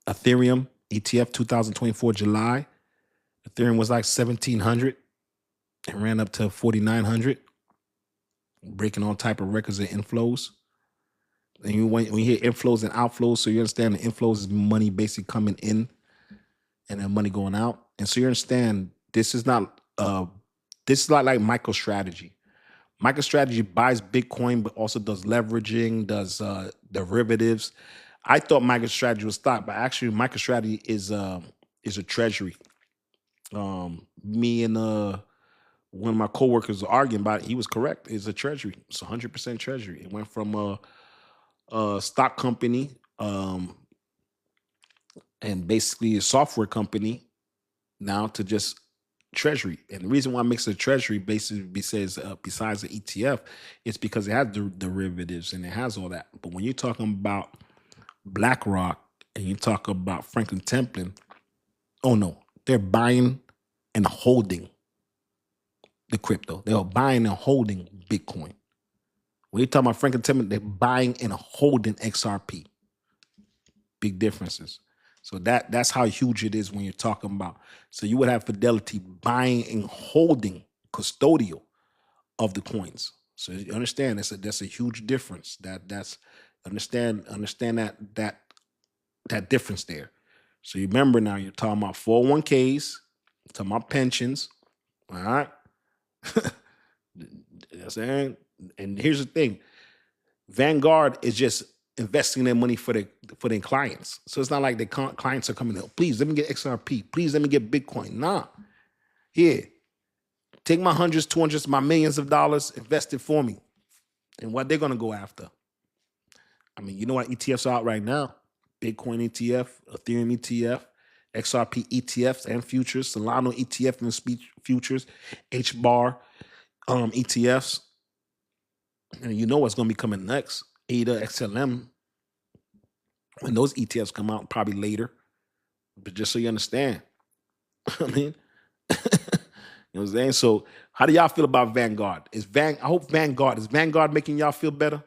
Ethereum ETF 2024 July. Ethereum was like 1,700. It ran up to 4,900, breaking all type of records and inflows. And when you hear inflows and outflows, so you understand the inflows is money basically coming in and then money going out. And so you understand this is not like MicroStrategy. MicroStrategy buys Bitcoin, but also does leveraging, does derivatives. I thought MicroStrategy was stock, but actually MicroStrategy is a treasury. Me and one of my coworkers were arguing about it. He was correct. It's a treasury. It's 100% treasury. It went from a stock company and basically a software company now to just treasury. And the reason why it makes it a treasury basically besides the ETF, it's because it has derivatives and it has all that. But when you're talking about BlackRock and you talk about Franklin Templeton, oh no, they're buying and holding the crypto. They're buying and holding Bitcoin. When you talk about Franklin Templeton, they're buying and holding XRP. Big differences. So that's how huge it is when you're talking about. So you would have Fidelity buying and holding custodial of the coins. So you understand that's a huge difference. Understand that difference there. So you remember now you're talking about 401ks, talking about pensions. All right. You know what I'm saying? And here's the thing. Vanguard is just investing their money for their clients. So it's not like the clients are coming in, please let me get XRP. Please let me get Bitcoin. Nah. Here. Take my hundreds, 200s, my millions of dollars, invest it for me. And what they're going to go after. I mean, you know what ETFs are out right now? Bitcoin ETF, Ethereum ETF, XRP ETFs and futures, Solana ETF and futures, HBAR ETFs. And you know what's going to be coming next. ADA, XLM. When those ETFs come out, probably later. But just so you understand. I mean, you know what I'm saying? So how do y'all feel about Vanguard? Is Vanguard making y'all feel better?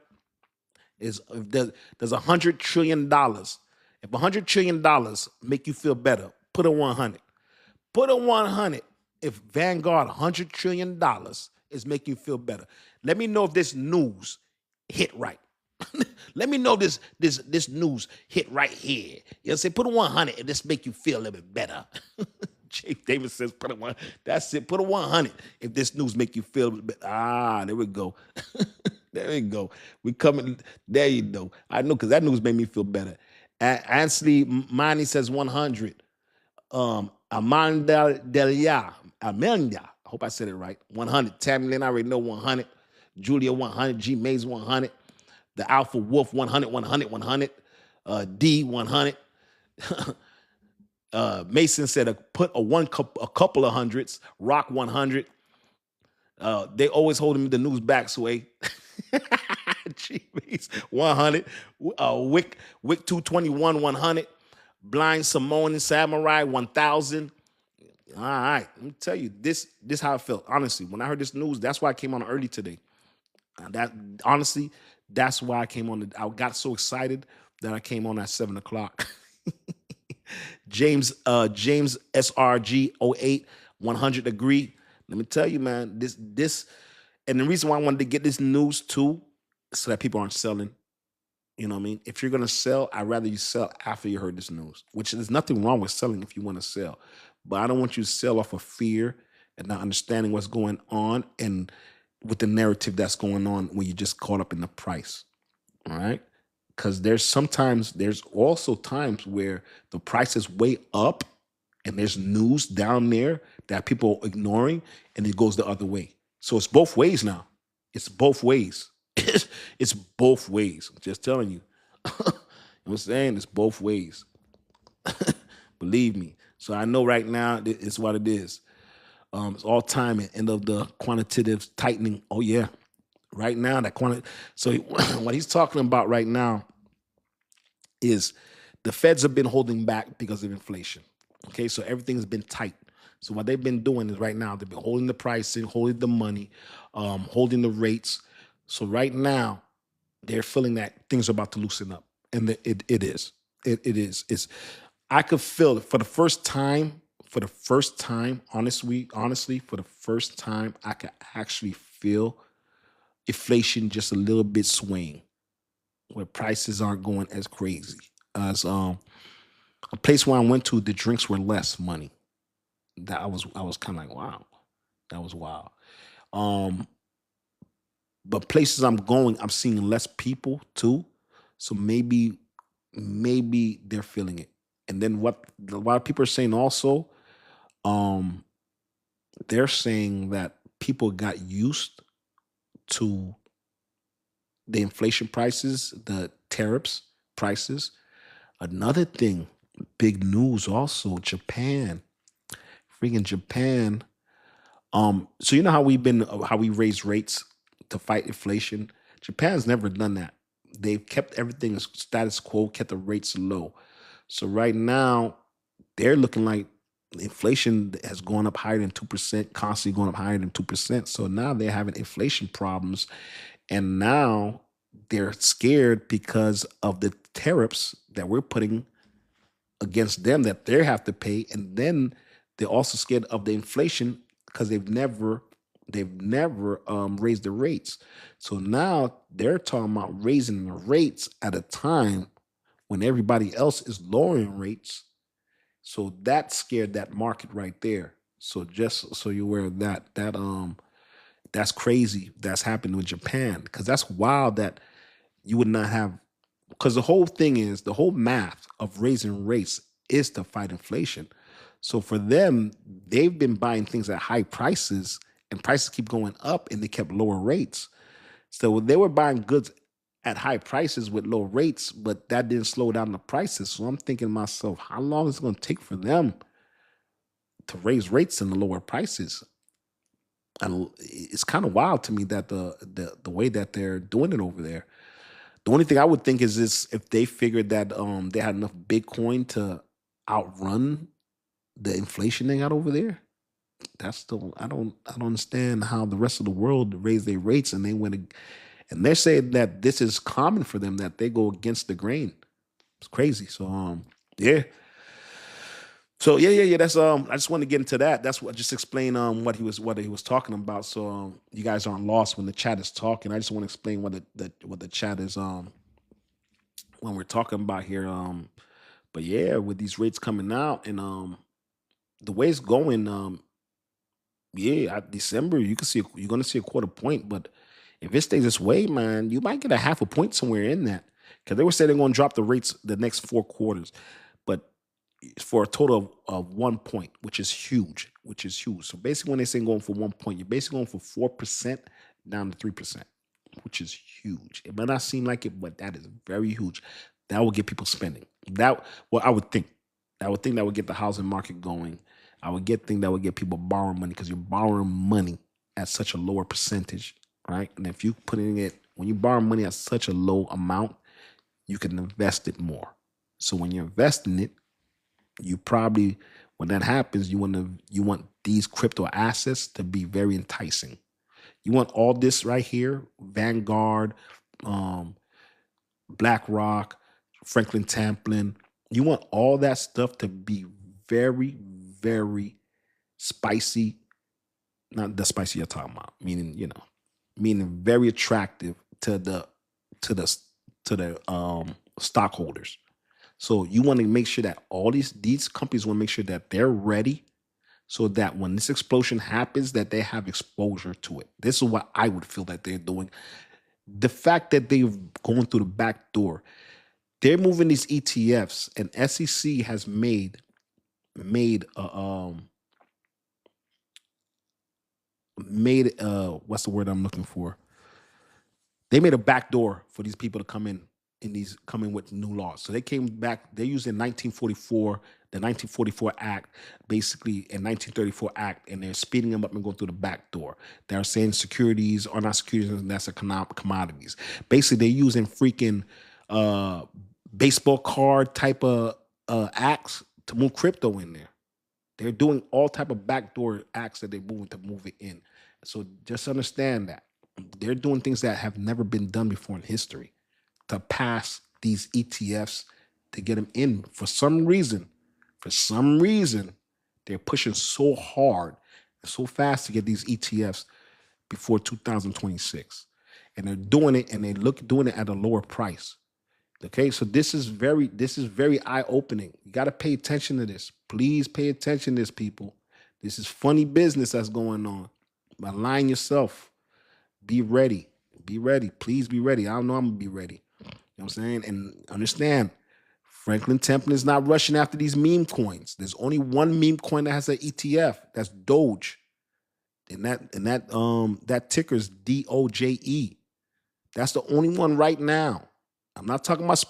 Does $100 trillion, if $100 trillion make you feel better, put a 100. Put a 100 if Vanguard $100 trillion is making you feel better. Let me know if this news hit right. Let me know this news hit right here. You know, say put a 100 and this make you feel a little bit better. Chief Davis says put a 100. That's it. Put a 100 if this news make you feel a little bit. There we go. There we go. We coming. There you go. I know because that news made me feel better. Ansley Mani says 100. Amanda Delia. I hope I said it right. 100. Tammy Lynn, I already know 100. Julia 100. G Mays 100. The Alpha Wolf 100, 100, 100. D 100. Mason said put a couple of hundreds. Rock 100. They always holding the news back, Sway. G Mays 100. Wick 221 100. Blind Simone Samurai 1000. All right, let me tell you this how I felt. Honestly, when I heard this news, that's why I came on early today. That's why I came on. I got so excited that I came on at 7 o'clock. James SRG 08 100 agree. Let me tell you, man, this, and the reason why I wanted to get this news too, so that people aren't selling. You know what I mean? If you're gonna sell, I'd rather you sell after you heard this news. Which there's nothing wrong with selling if you want to sell, but I don't want you to sell off of fear and not understanding what's going on and with the narrative that's going on when you just caught up in the price. All right. Because there's also times where the price is way up and there's news down there that people are ignoring and it goes the other way. So it's both ways now. It's both ways. It's both ways. I'm just telling you. You know what I'm saying? It's both ways. Believe me. So I know right now it's what it is. It's all time at end of the quantitative tightening. Oh yeah. Right now, so what he's talking about right now is the Feds have been holding back because of inflation. Okay, so everything's been tight. So what they've been doing is right now, they've been holding the pricing, holding the money, holding the rates. So right now, they're feeling that things are about to loosen up. And it is. It is. I could feel it for the first time, honestly, for the first time, I could actually feel inflation just a little bit swaying, where prices aren't going as crazy. As a place where I went to, the drinks were less money. That I was kind of like, wow, that was wild. But places I'm going, I'm seeing less people too. So maybe they're feeling it. And then what a lot of people are saying also, they're saying that people got used to the inflation prices, the tariffs prices. Another thing, big news also, Japan. Freaking Japan. So you know how we raise rates to fight inflation? Japan's never done that. They've kept everything status quo, kept the rates low. So right now, they're looking like inflation has gone up higher than 2%, constantly going up higher than 2%. So now they're having inflation problems. And now they're scared because of the tariffs that we're putting against them that they have to pay. And then they're also scared of the inflation because they've never raised the rates. So now they're talking about raising the rates at a time when everybody else is lowering rates. So that scared that market right there. So just so you're aware of that, that's crazy. That's happened with Japan, because that's wild that you would not have, because the whole thing is, the whole math of raising rates is to fight inflation. So for them, they've been buying things at high prices and prices keep going up, and they kept lower rates. So they were buying goods at high prices with low rates, but that didn't slow down the prices. So I'm thinking to myself, how long is it going to take for them to raise rates and the lower prices? And it's kind of wild to me that the way that they're doing it over there. The only thing I would think is this: if they figured that they had enough Bitcoin to outrun the inflation they got over there. That's the I don't understand how the rest of the world raised their rates and they went and they're saying that this is common for them, that they go against the grain. It's crazy. So yeah. So yeah. That's I just want to get into that. That's what just explain what he was talking about. So you guys aren't lost when the chat is talking. I just want to explain what the chat is when we're talking about here. But yeah, with these rates coming out and the way it's going, yeah, December you're gonna see a quarter point, but if it stays this way, man, you might get a half a point somewhere in that. Because they were saying they're gonna drop the rates the next 4 quarters, but for a total of 1 point, which is huge, So basically when they say going for 1 point, you're basically going for 4% down to 3%, which is huge. It might not seem like it, but that is very huge. That will get people spending. I would think. That would get the housing market going. I would think that would get people borrowing money because you're borrowing money at such a lower percentage, right? And if you putting it when you borrow money at such a low amount, you can invest it more. So when you're investing it, you probably when that happens, you want these crypto assets to be very enticing. You want all this right here, Vanguard, BlackRock, Franklin Templeton. You want all that stuff to be very, very spicy. Not the spicy you're talking about, meaning very attractive to the stockholders. So you want to make sure that all these companies want to make sure that they're ready so that when this explosion happens, that they have exposure to it. This is what I would feel that they're doing. The fact that they've gone through the back door, they're moving these ETFs, and SEC has made what's the word I'm looking for? They made a back door for these people to come in with new laws. So they came back, they're using 1944, the 1944 Act, basically, and 1934 Act, and they're speeding them up and going through the back door. They're saying securities are not securities, and that's commodities. Basically, they're using freaking baseball card type of acts to move crypto in there. They're doing all type of backdoor acts that they're moving to move it in. So just understand that they're doing things that have never been done before in history to pass these ETFs to get them in. For some reason, they're pushing so hard and so fast to get these ETFs before 2026. And they're doing it, and doing it at a lower price. Okay, so this is very eye-opening. You got to pay attention to this. Please pay attention to this, people. This is funny business that's going on. Align yourself. Be ready. Be ready. Please be ready. I don't know I'm going to be ready. You know what I'm saying? And understand, Franklin Templeton is not rushing after these meme coins. There's only one meme coin that has an ETF. That's Doge. And that ticker is DOJE. That's the only one right now. I'm not talking about,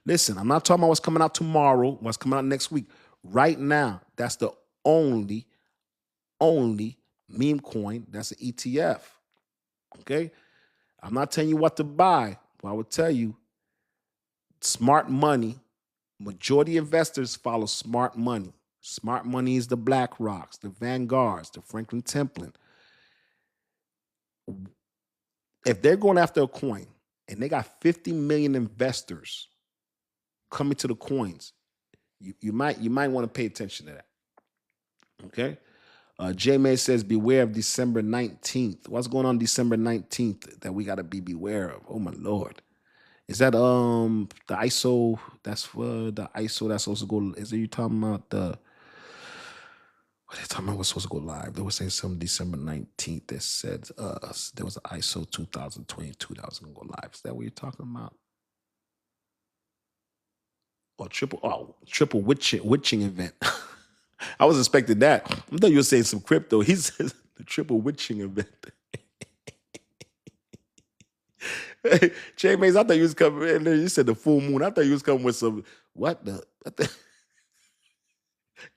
I'm not talking about what's coming out tomorrow, what's coming out next week. Right now, that's the only meme coin that's an ETF. Okay? I'm not telling you what to buy, but I would tell you smart money. Majority investors follow smart money. Smart money is the BlackRocks, the Vanguards, the Franklin Templeton. If they're going after a coin and they got 50 million investors coming to the coins, you might want to pay attention to that. Okay. J May says, beware of December 19th. What's going on December 19th that we got to be beware of? Oh my Lord. Is that the ISO? That's for the ISO that's supposed to go. Is it you talking about the what they talking about was supposed to go live? They were saying some December 19th that said there was an ISO 2022 that was gonna go live. Is that what you're talking about? Or triple witching event. I was expecting that. I thought you were saying some crypto. He says triple witching event. Jay Mays, I thought you was coming in there. You said the full moon. I thought you was coming with some what the.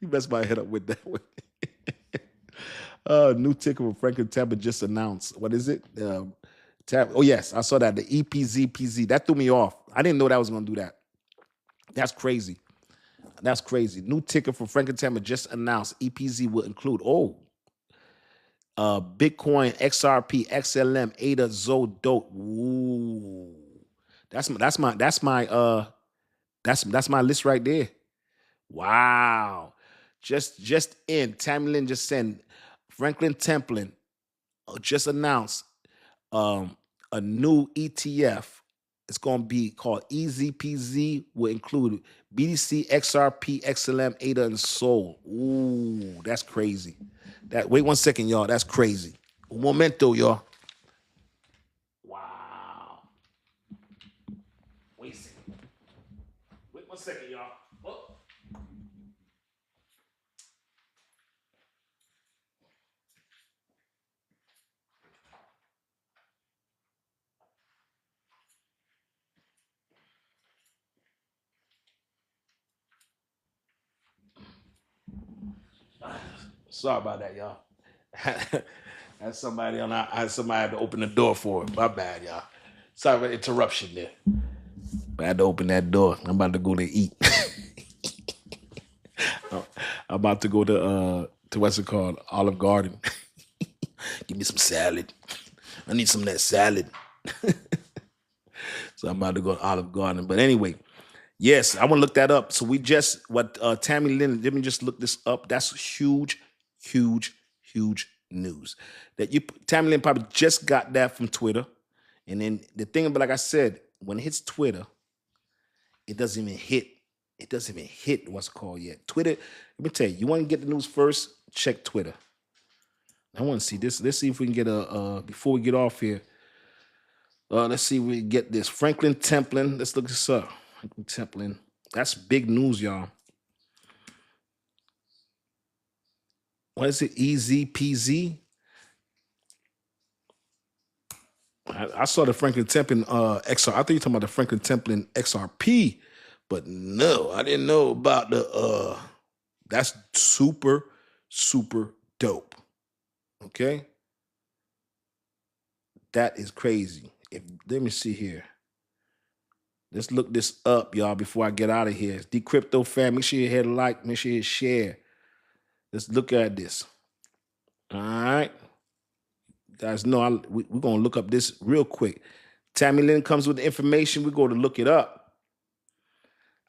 You messed my head up with that one. New ticker for Franklin Templeton just announced. What is it? Oh yes, I saw that. The EPZPZ. That threw me off. I didn't know that was going to do that. That's crazy. That's crazy. New ticker for Franklin Templeton just announced. EPZ will include Bitcoin, XRP, XLM, ADA, ZO, DOT. Ooh, that's my list right there. Wow. Just in, Tammy Lynn just sent Franklin Templeton just announced a new ETF. It's going to be called EZPZ. Will include BTC, XRP, XLM, ADA, and SOL. Ooh, that's crazy. Wait 1 second, y'all. That's crazy. Un momento, y'all. Wow. Wait a second. Wait 1 second, y'all. Oh. Sorry about that, y'all. Had somebody had to open the door for it. My bad, y'all. Sorry for the interruption there. But I had to open that door. I'm about to go to eat. I'm about to go to what's it called? Olive Garden. Give me some salad. I need some of that salad. So I'm about to go to Olive Garden. But anyway, yes, I want to look that up. So we just Tammy Lynn. Let me just look this up. That's huge, huge, huge news. That Tammy Lynn probably just got that from Twitter. And then the thing about, like I said, when it hits Twitter, it doesn't even hit. It doesn't even hit what's called yet. Twitter, let me tell you, you want to get the news first, check Twitter. I want to see this. Let's see if we can get before we get off here. Let's see if we can get this. Franklin Templeton. Let's look this up. Franklin Templeton. That's big news, y'all. What is it? EZPZ? I saw the Franklin Templeton XR. I think you're talking about the Franklin Templeton XRP, but no, I didn't know about the that's super, super dope. Okay? That is crazy. Let me see here. Let's look this up, y'all, before I get out of here. Dcryptofan, make sure you hit like, make sure you share. Let's look at this. All right. Guys know we're going to look up this real quick. Tammy Lynn comes with the information. We're going to look it up.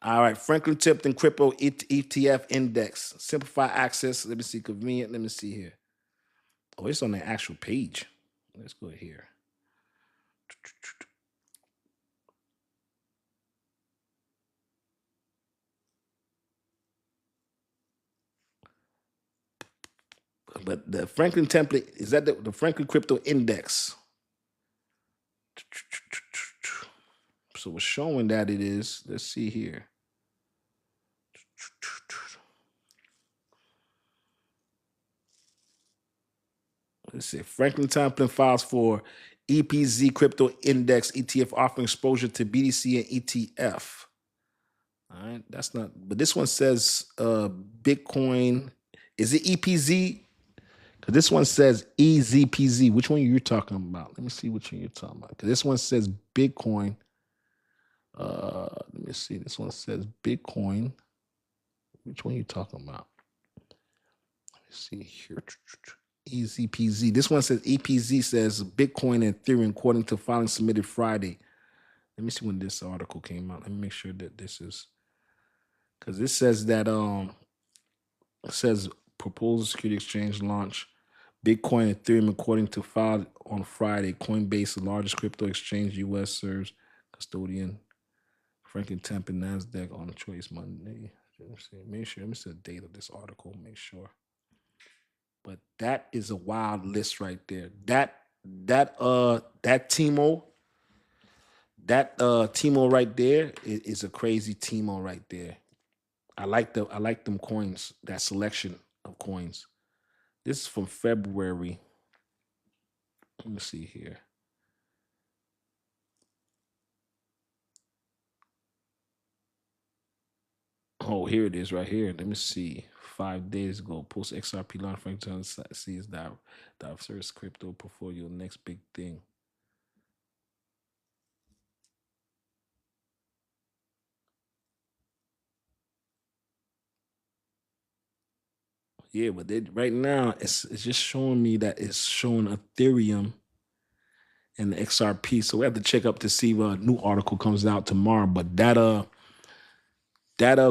All right. Franklin Templeton Crypto ETF Index. Simplify access. Let me see. Convenient. Let me see here. Oh, it's on the actual page. Let's go here. But the Franklin template, is that the Franklin Crypto Index? So it's showing that it is. Let's see here. Let's see. Franklin Templeton files for EPZ Crypto Index ETF offering exposure to BTC and ETF. All right, that's not, but this one says Bitcoin. Is it EPZ? Because this one says EZPZ. Which one are you talking about? Let me see which one you're talking about. Because this one says Bitcoin. Let me see. This one says Bitcoin. Which one are you talking about? Let me see here. EZPZ. This one says EPZ says Bitcoin and Ethereum according to filing submitted Friday. Let me see when this article came out. Let me make sure that this is, because this says that it says proposed security exchange launch Bitcoin and Ethereum according to filed on Friday. Coinbase, the largest crypto exchange U.S. serves custodian. Franklin Templeton NASDAQ on choice Monday. Let me see. Make sure. Let me see the date of this article. Make sure. But that is a wild list right there. That Timo, Timo right there is a crazy Timo right there. I like them coins, that selection of coins. This is from February. Let me see here. Oh, here it is right here. Let me see. 5 days ago, post XRP launch Franklin sees that diverse crypto portfolio next big thing. Yeah, but right now it's just showing me that it's showing Ethereum and the XRP. So we have to check up to see what a new article comes out tomorrow. But that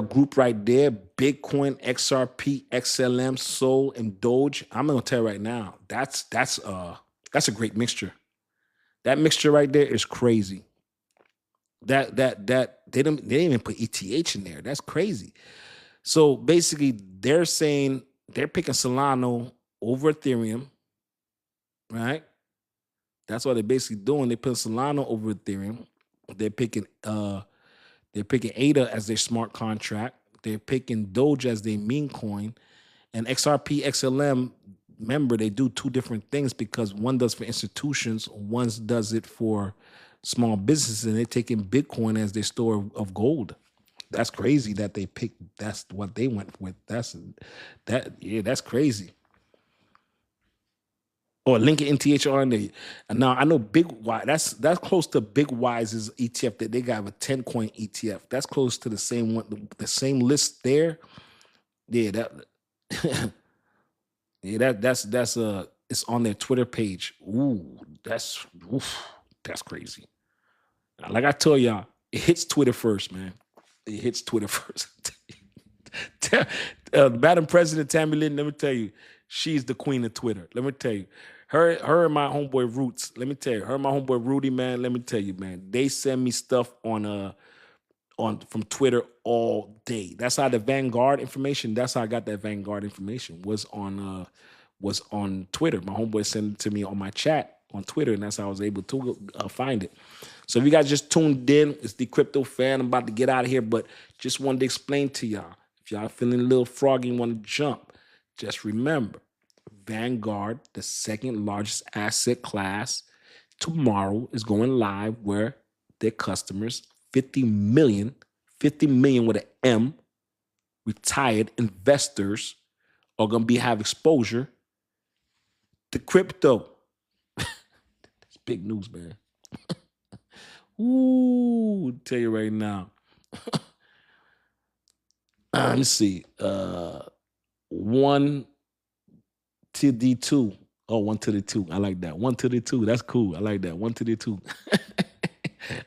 group right there, Bitcoin, XRP, XLM, Sol, and Doge. I'm gonna tell you right now, that's a great mixture. That mixture right there is crazy. That they didn't even put ETH in there. That's crazy. So basically, they're saying they're picking Solana over Ethereum, right? That's what they're basically doing. They put Solana over Ethereum. They're picking ADA as their smart contract. They're picking Doge as their meme coin, and XRP, XLM. Remember, they do two different things because one does for institutions, one does it for small businesses, and they're taking Bitcoin as their store of gold. That's crazy that they picked. That's what they went with. That's crazy. Or Lincoln NTHR in there. And now I know Big Y. That's close to Big Wise's ETF that they got a 10 coin ETF. That's close to the same one, the same list there. Yeah, that's it's on their Twitter page. Ooh, that's crazy. Like I told y'all, it hits Twitter first, man. It hits Twitter first. Madam President Tammy Lynn, let me tell you, she's the queen of Twitter. Let me tell you. Her and my homeboy Roots, let me tell you, her and my homeboy Rudy, man, let me tell you, man, they send me stuff on from Twitter all day. That's how the Vanguard information, that's how I got that Vanguard information, was on Twitter. My homeboy sent it to me on my chat on Twitter, and that's how I was able to find it. So if you guys just tuned in, it's the Crypto Fan. I'm about to get out of here, but just wanted to explain to y'all, if y'all feeling a little froggy and want to jump, just remember, Vanguard, the second largest asset class, tomorrow is going live where their customers, 50 million with an M, retired investors are going to have exposure to crypto. It's big news, man. Ooh, tell you right now. Let me see. 1 to the 2. Oh, 1 to the 2. I like that. 1 to the 2. That's cool. I like that. 1 to the 2.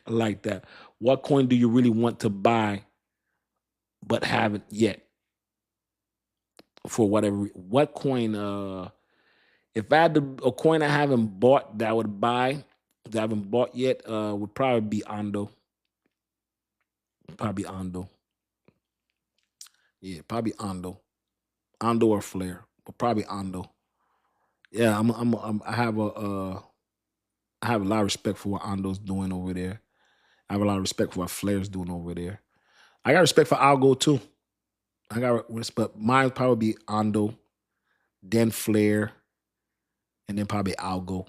I like that. What coin do you really want to buy but haven't yet? For whatever. What coin? If I had a coin I haven't bought that I would buy that I haven't bought yet, would probably be Ondo. Probably Ondo. Yeah, probably Ondo. Ondo or Flare, but probably Ondo. Yeah, I have a lot of respect for what Ondo's doing over there. I have a lot of respect for what Flare's doing over there. I got respect for Algo too. I got respect. Mine probably be Ondo, then Flare, and then probably Algo.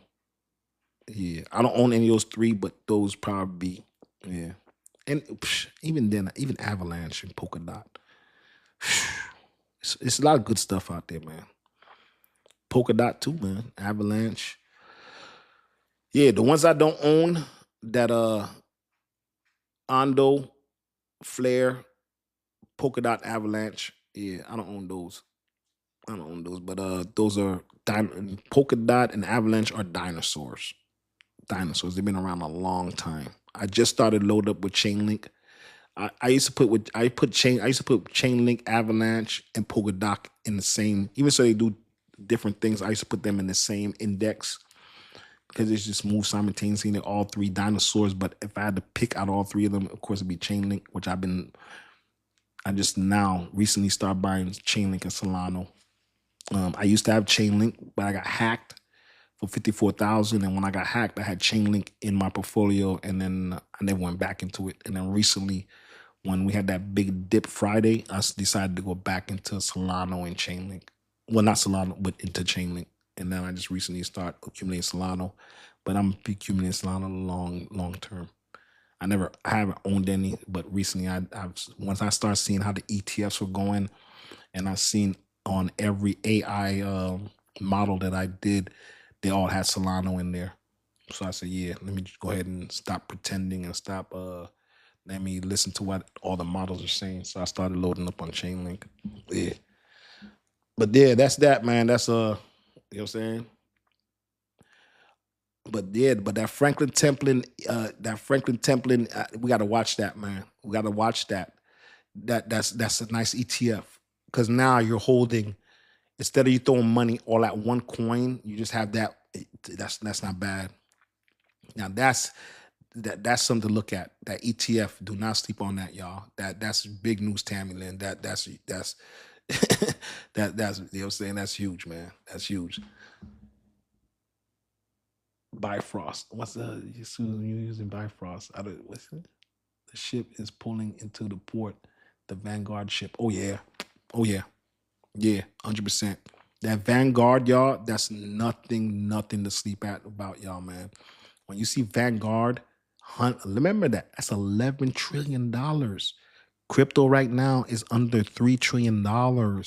Yeah, I don't own any of those three, but those probably be, yeah. And even then, even Avalanche and Polkadot. It's a lot of good stuff out there, man. Polkadot too, man. Avalanche. Yeah, the ones I don't own that Ondo, Flare, Polkadot, Avalanche. Yeah, I don't own those. But those are Polkadot and Avalanche are dinosaurs. Dinosaurs. They've been around a long time. I just started load up with Chainlink. I used to put Chainlink, Avalanche, and Polkadot in the same. Even so, they do different things. I used to put them in the same index because they just move simultaneously. They're all three dinosaurs. But if I had to pick out all three of them, of course, it'd be Chainlink, which I just now recently started buying Chainlink and Solana. I used to have Chainlink, but I got hacked for 54,000. And when I got hacked, I had Chainlink in my portfolio, and then I never went back into it. And then recently, when we had that big dip Friday, I decided to go back into Solana and Chainlink. Well, not Solana, but into Chainlink. and now I just recently start accumulating Solana, but I'm accumulating Solana long term. I haven't owned any, but recently I've once I start seeing how the ETFs were going, and I've seen on every AI model that I did, they all had Solana in there. So I said, yeah, let me just go ahead and stop pretending and stop. Let me listen to what all the models are saying. So I started loading up on Chainlink. Yeah, but yeah, that's that, man. That's you know what I'm saying. But yeah, but that Franklin Templeton, we got to watch that, man. We got to watch that. That's a nice ETF, because now you're holding, instead of you throwing money all at one coin, you just have that. That's not bad. Now that's something to look at. That ETF, do not sleep on that, y'all. That's big news, Tammy Lynn. That's that's you know what I'm saying. That's huge, man. That's huge. Bifrost. What's the you using Bifrost? What's it? The ship is pulling into the port. The Vanguard ship. Oh yeah. Oh yeah. Yeah. 100%. That Vanguard, y'all. That's nothing to sleep about, y'all, man. When you see Vanguard, remember that's $11 trillion. Crypto right now is under $3 trillion. You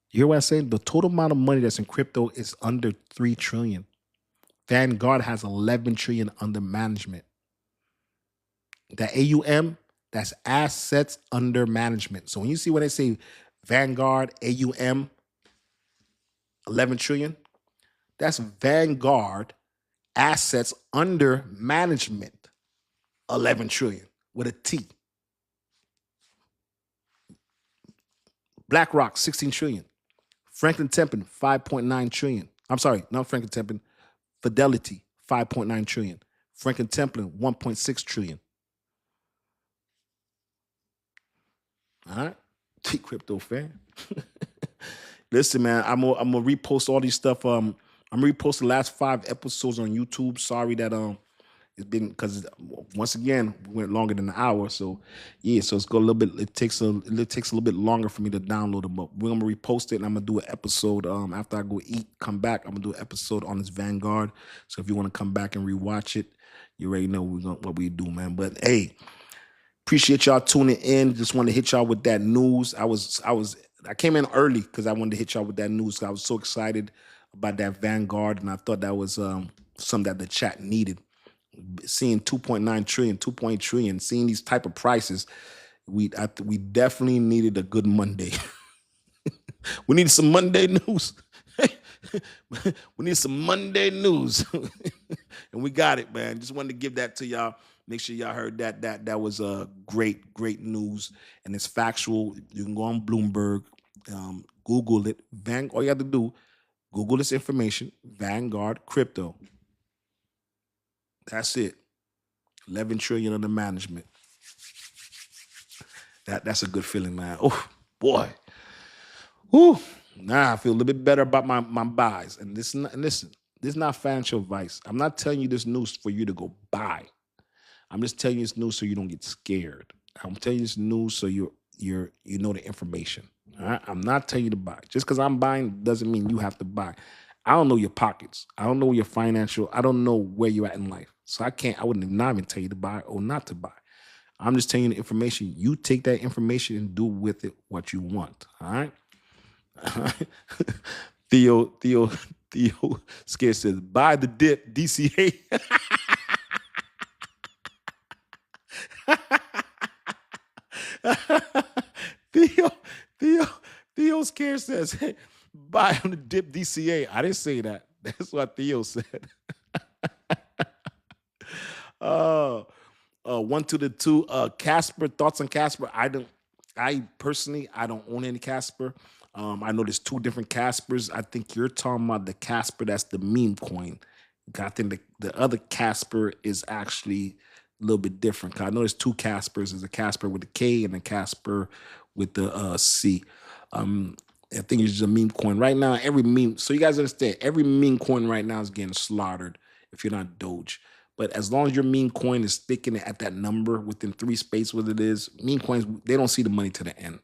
hear what I'm saying? The total amount of money that's in crypto is under 3 trillion. Vanguard has 11 trillion under management. That AUM, that's assets under management. So when you see when they say Vanguard AUM 11 trillion, that's Vanguard assets under management 11 trillion with a T. BlackRock 16 trillion. Franklin Templeton 5.9 trillion. I'm sorry, not Franklin Templeton. Fidelity 5.9 trillion. Franklin Templeton 1.6 trillion. All right, Dcryptofan. Listen, man, I'm gonna repost all these stuff. I'm gonna repost the last 5 episodes on YouTube. Sorry that it's been, because once again we went longer than an hour. So yeah, so it's got a little bit. It takes a little bit longer for me to download them. But we're gonna repost it, and I'm gonna do an episode after I go eat, come back. I'm gonna do an episode on this Vanguard. So if you want to come back and rewatch it, you already know what we do, man. But hey, appreciate y'all tuning in. Just want to hit y'all with that news. I came in early because I wanted to hit y'all with that news. I was so excited about that Vanguard, and I thought that was something that the chat needed. Seeing 2.9 trillion, 2.8 trillion, seeing these type of prices, we definitely needed a good Monday. We needed some Monday news. We need some Monday news. And we got it, man. Just wanted to give that to y'all. Make sure y'all heard that. That was a great news, and it's factual. You can go on Bloomberg, Google it. All you have to do, Google this information. Vanguard crypto. That's it. 11 trillion under management. That's a good feeling, man. Oh boy. Ooh. Now I feel a little bit better about my buys. And listen, this is not financial advice. I'm not telling you this news for you to go buy. I'm just telling you this news so you don't get scared. I'm telling you this news so you know the information. All right? I'm not telling you to buy. Just because I'm buying doesn't mean you have to buy. I don't know your pockets. I don't know your financial. I don't know where you're at in life. So I wouldn't not even tell you to buy or not to buy. I'm just telling you the information. You take that information and do with it what you want. All right? Theo Scared says, buy the dip, DCA. Theo Scared says, hey, buy on the dip, DCA. I didn't say that. That's what Theo said. 1 to the 2. Casper, thoughts on Casper? I personally don't own any Casper. I know there's 2 different Caspers. I think you're talking about the Casper that's the meme coin. I think the other Casper is actually a little bit different. I know there's 2 Caspers. There's a Casper with a K and a Casper with the C. I think it's just a meme coin. Right now, every meme, so you guys understand, every meme coin right now is getting slaughtered if you're not Doge. But as long as your meme coin is sticking at that number within 3 space, what it is, meme coins, they don't see the money to the end.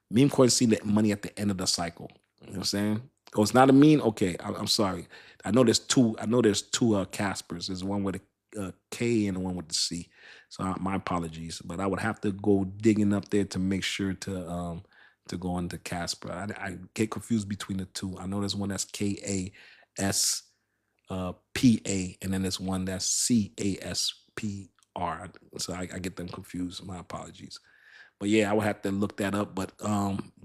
Meme coins see the money at the end of the cycle. You know what I'm saying? Oh, it's not a mean. Okay, I'm sorry. I know there's two. I know there's two Caspers. There's one with a K and the one with the C. So my apologies, but I would have to go digging up there to make sure to go into Casper. I get confused between the two. I know there's one that's KAS PA, and then there's one that's CASPR. So I get them confused. My apologies. But yeah, I would have to look that up. But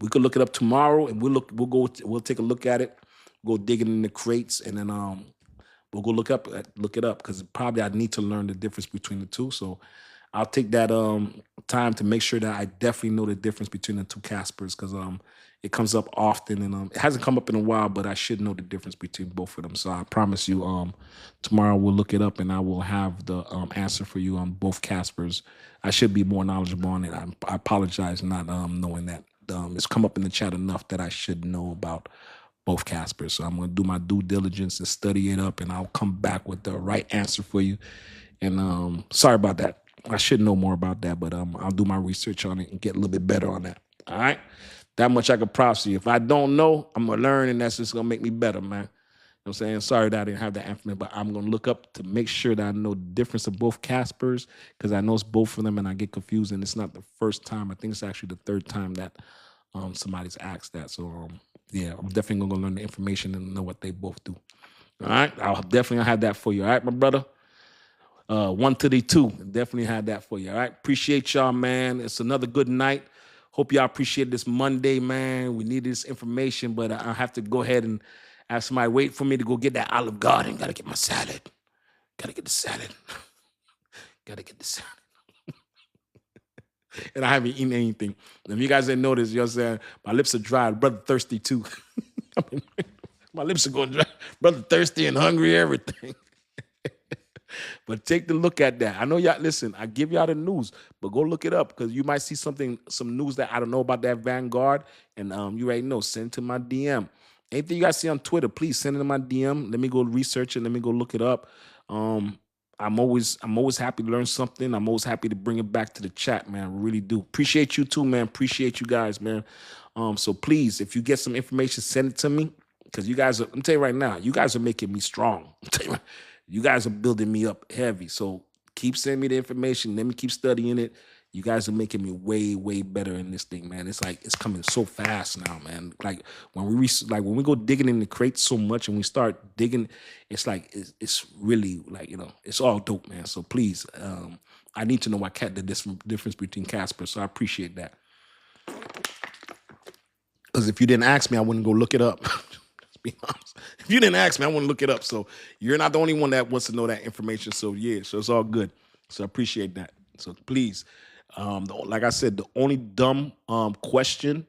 we could look it up tomorrow, and we'll take a look at it, go digging in the crates, and then we'll go look it up because probably I need to learn the difference between the two. So I'll take that time to make sure that I definitely know the difference between the two Caspers because it comes up often, and it hasn't come up in a while, but I should know the difference between both of them. So I promise you, tomorrow we'll look it up, and I will have the answer for you on both Caspers. I should be more knowledgeable on it. I apologize not knowing that. It's come up in the chat enough that I should know about both Caspers. So I'm going to do my due diligence and study it up, and I'll come back with the right answer for you. And sorry about that. I should know more about that, but I'll do my research on it and get a little bit better on that. All right? That much I can promise you. If I don't know, I'm going to learn, and that's just going to make me better, man. You know what I'm saying? Sorry that I didn't have that information, but I'm going to look up to make sure that I know the difference of both Caspers because I know it's both of them, and I get confused, and it's not the first time. I think it's actually the third time that somebody's asked that. So, yeah, I'm definitely going to learn the information and know what they both do. All right? I'll definitely have that for you. All right, my brother? 1 to the 2. Definitely had that for you. All right. Appreciate y'all, man. It's another good night. Hope y'all appreciate this Monday, man. We need this information, but I have to go ahead and have somebody wait for me to go get that Olive Garden. Gotta get my salad. Gotta get the salad. Gotta get the salad. And I haven't eaten anything. If you guys didn't notice, you know what I'm saying? My lips are dry. Brother thirsty too. I mean, my lips are going dry. Brother thirsty and hungry, everything. But take the look at that. I know y'all, listen, I give y'all the news, but go look it up because you might see some news that I don't know about that Vanguard. And you already know, send it to my DM. Anything you guys see on Twitter, please send it to my DM. Let me go research it. Let me go look it up. I'm always happy to learn something. I'm always happy to bring it back to the chat, man. I really do. Appreciate you too, man. Appreciate you guys, man. So please, if you get some information, send it to me. Because you guys I'm telling you right now, you guys are making me strong. I'm telling you, you guys are building me up heavy. So keep sending me the information. Let me keep studying it. You guys are making me way, way better in this thing, man. It's like it's coming so fast now, man. Like when we go digging in the crates so much and we start digging, it's like it's really like, you know, it's all dope, man. So please, I need to know what the difference between Casper. So I appreciate that. Because if you didn't ask me, I wouldn't go look it up. Be honest. If you didn't ask me, I wouldn't look it up. So you're not the only one that wants to know that information. So yeah, so it's all good. So I appreciate that. So please, like I said, the only dumb question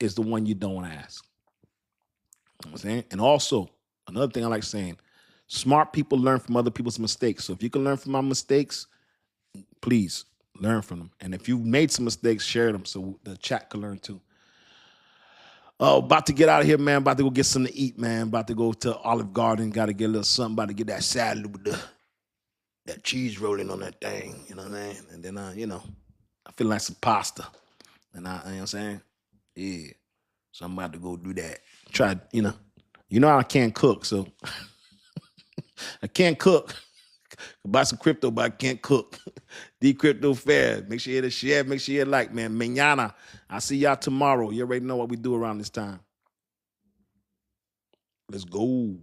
is the one you don't ask. You know what I'm saying? And also, another thing I like saying, smart people learn from other people's mistakes. So if you can learn from my mistakes, please learn from them. And if you've made some mistakes, share them so the chat can learn too. Oh, about to get out of here, man. About to go get something to eat, man. About to go to Olive Garden. Got to get a little something. About to get that salad with that cheese rolling on that thing. You know what I mean? And then, you know, I feel like some pasta. And you know what I'm saying? Yeah. So I'm about to go do that. Try, you know I can't cook, so I can't cook. Buy some crypto, but I can't cook. Dcryptofan. Make sure you hit a share. Make sure you hit a like, man. Mañana. I'll see y'all tomorrow. You already know what we do around this time. Let's go.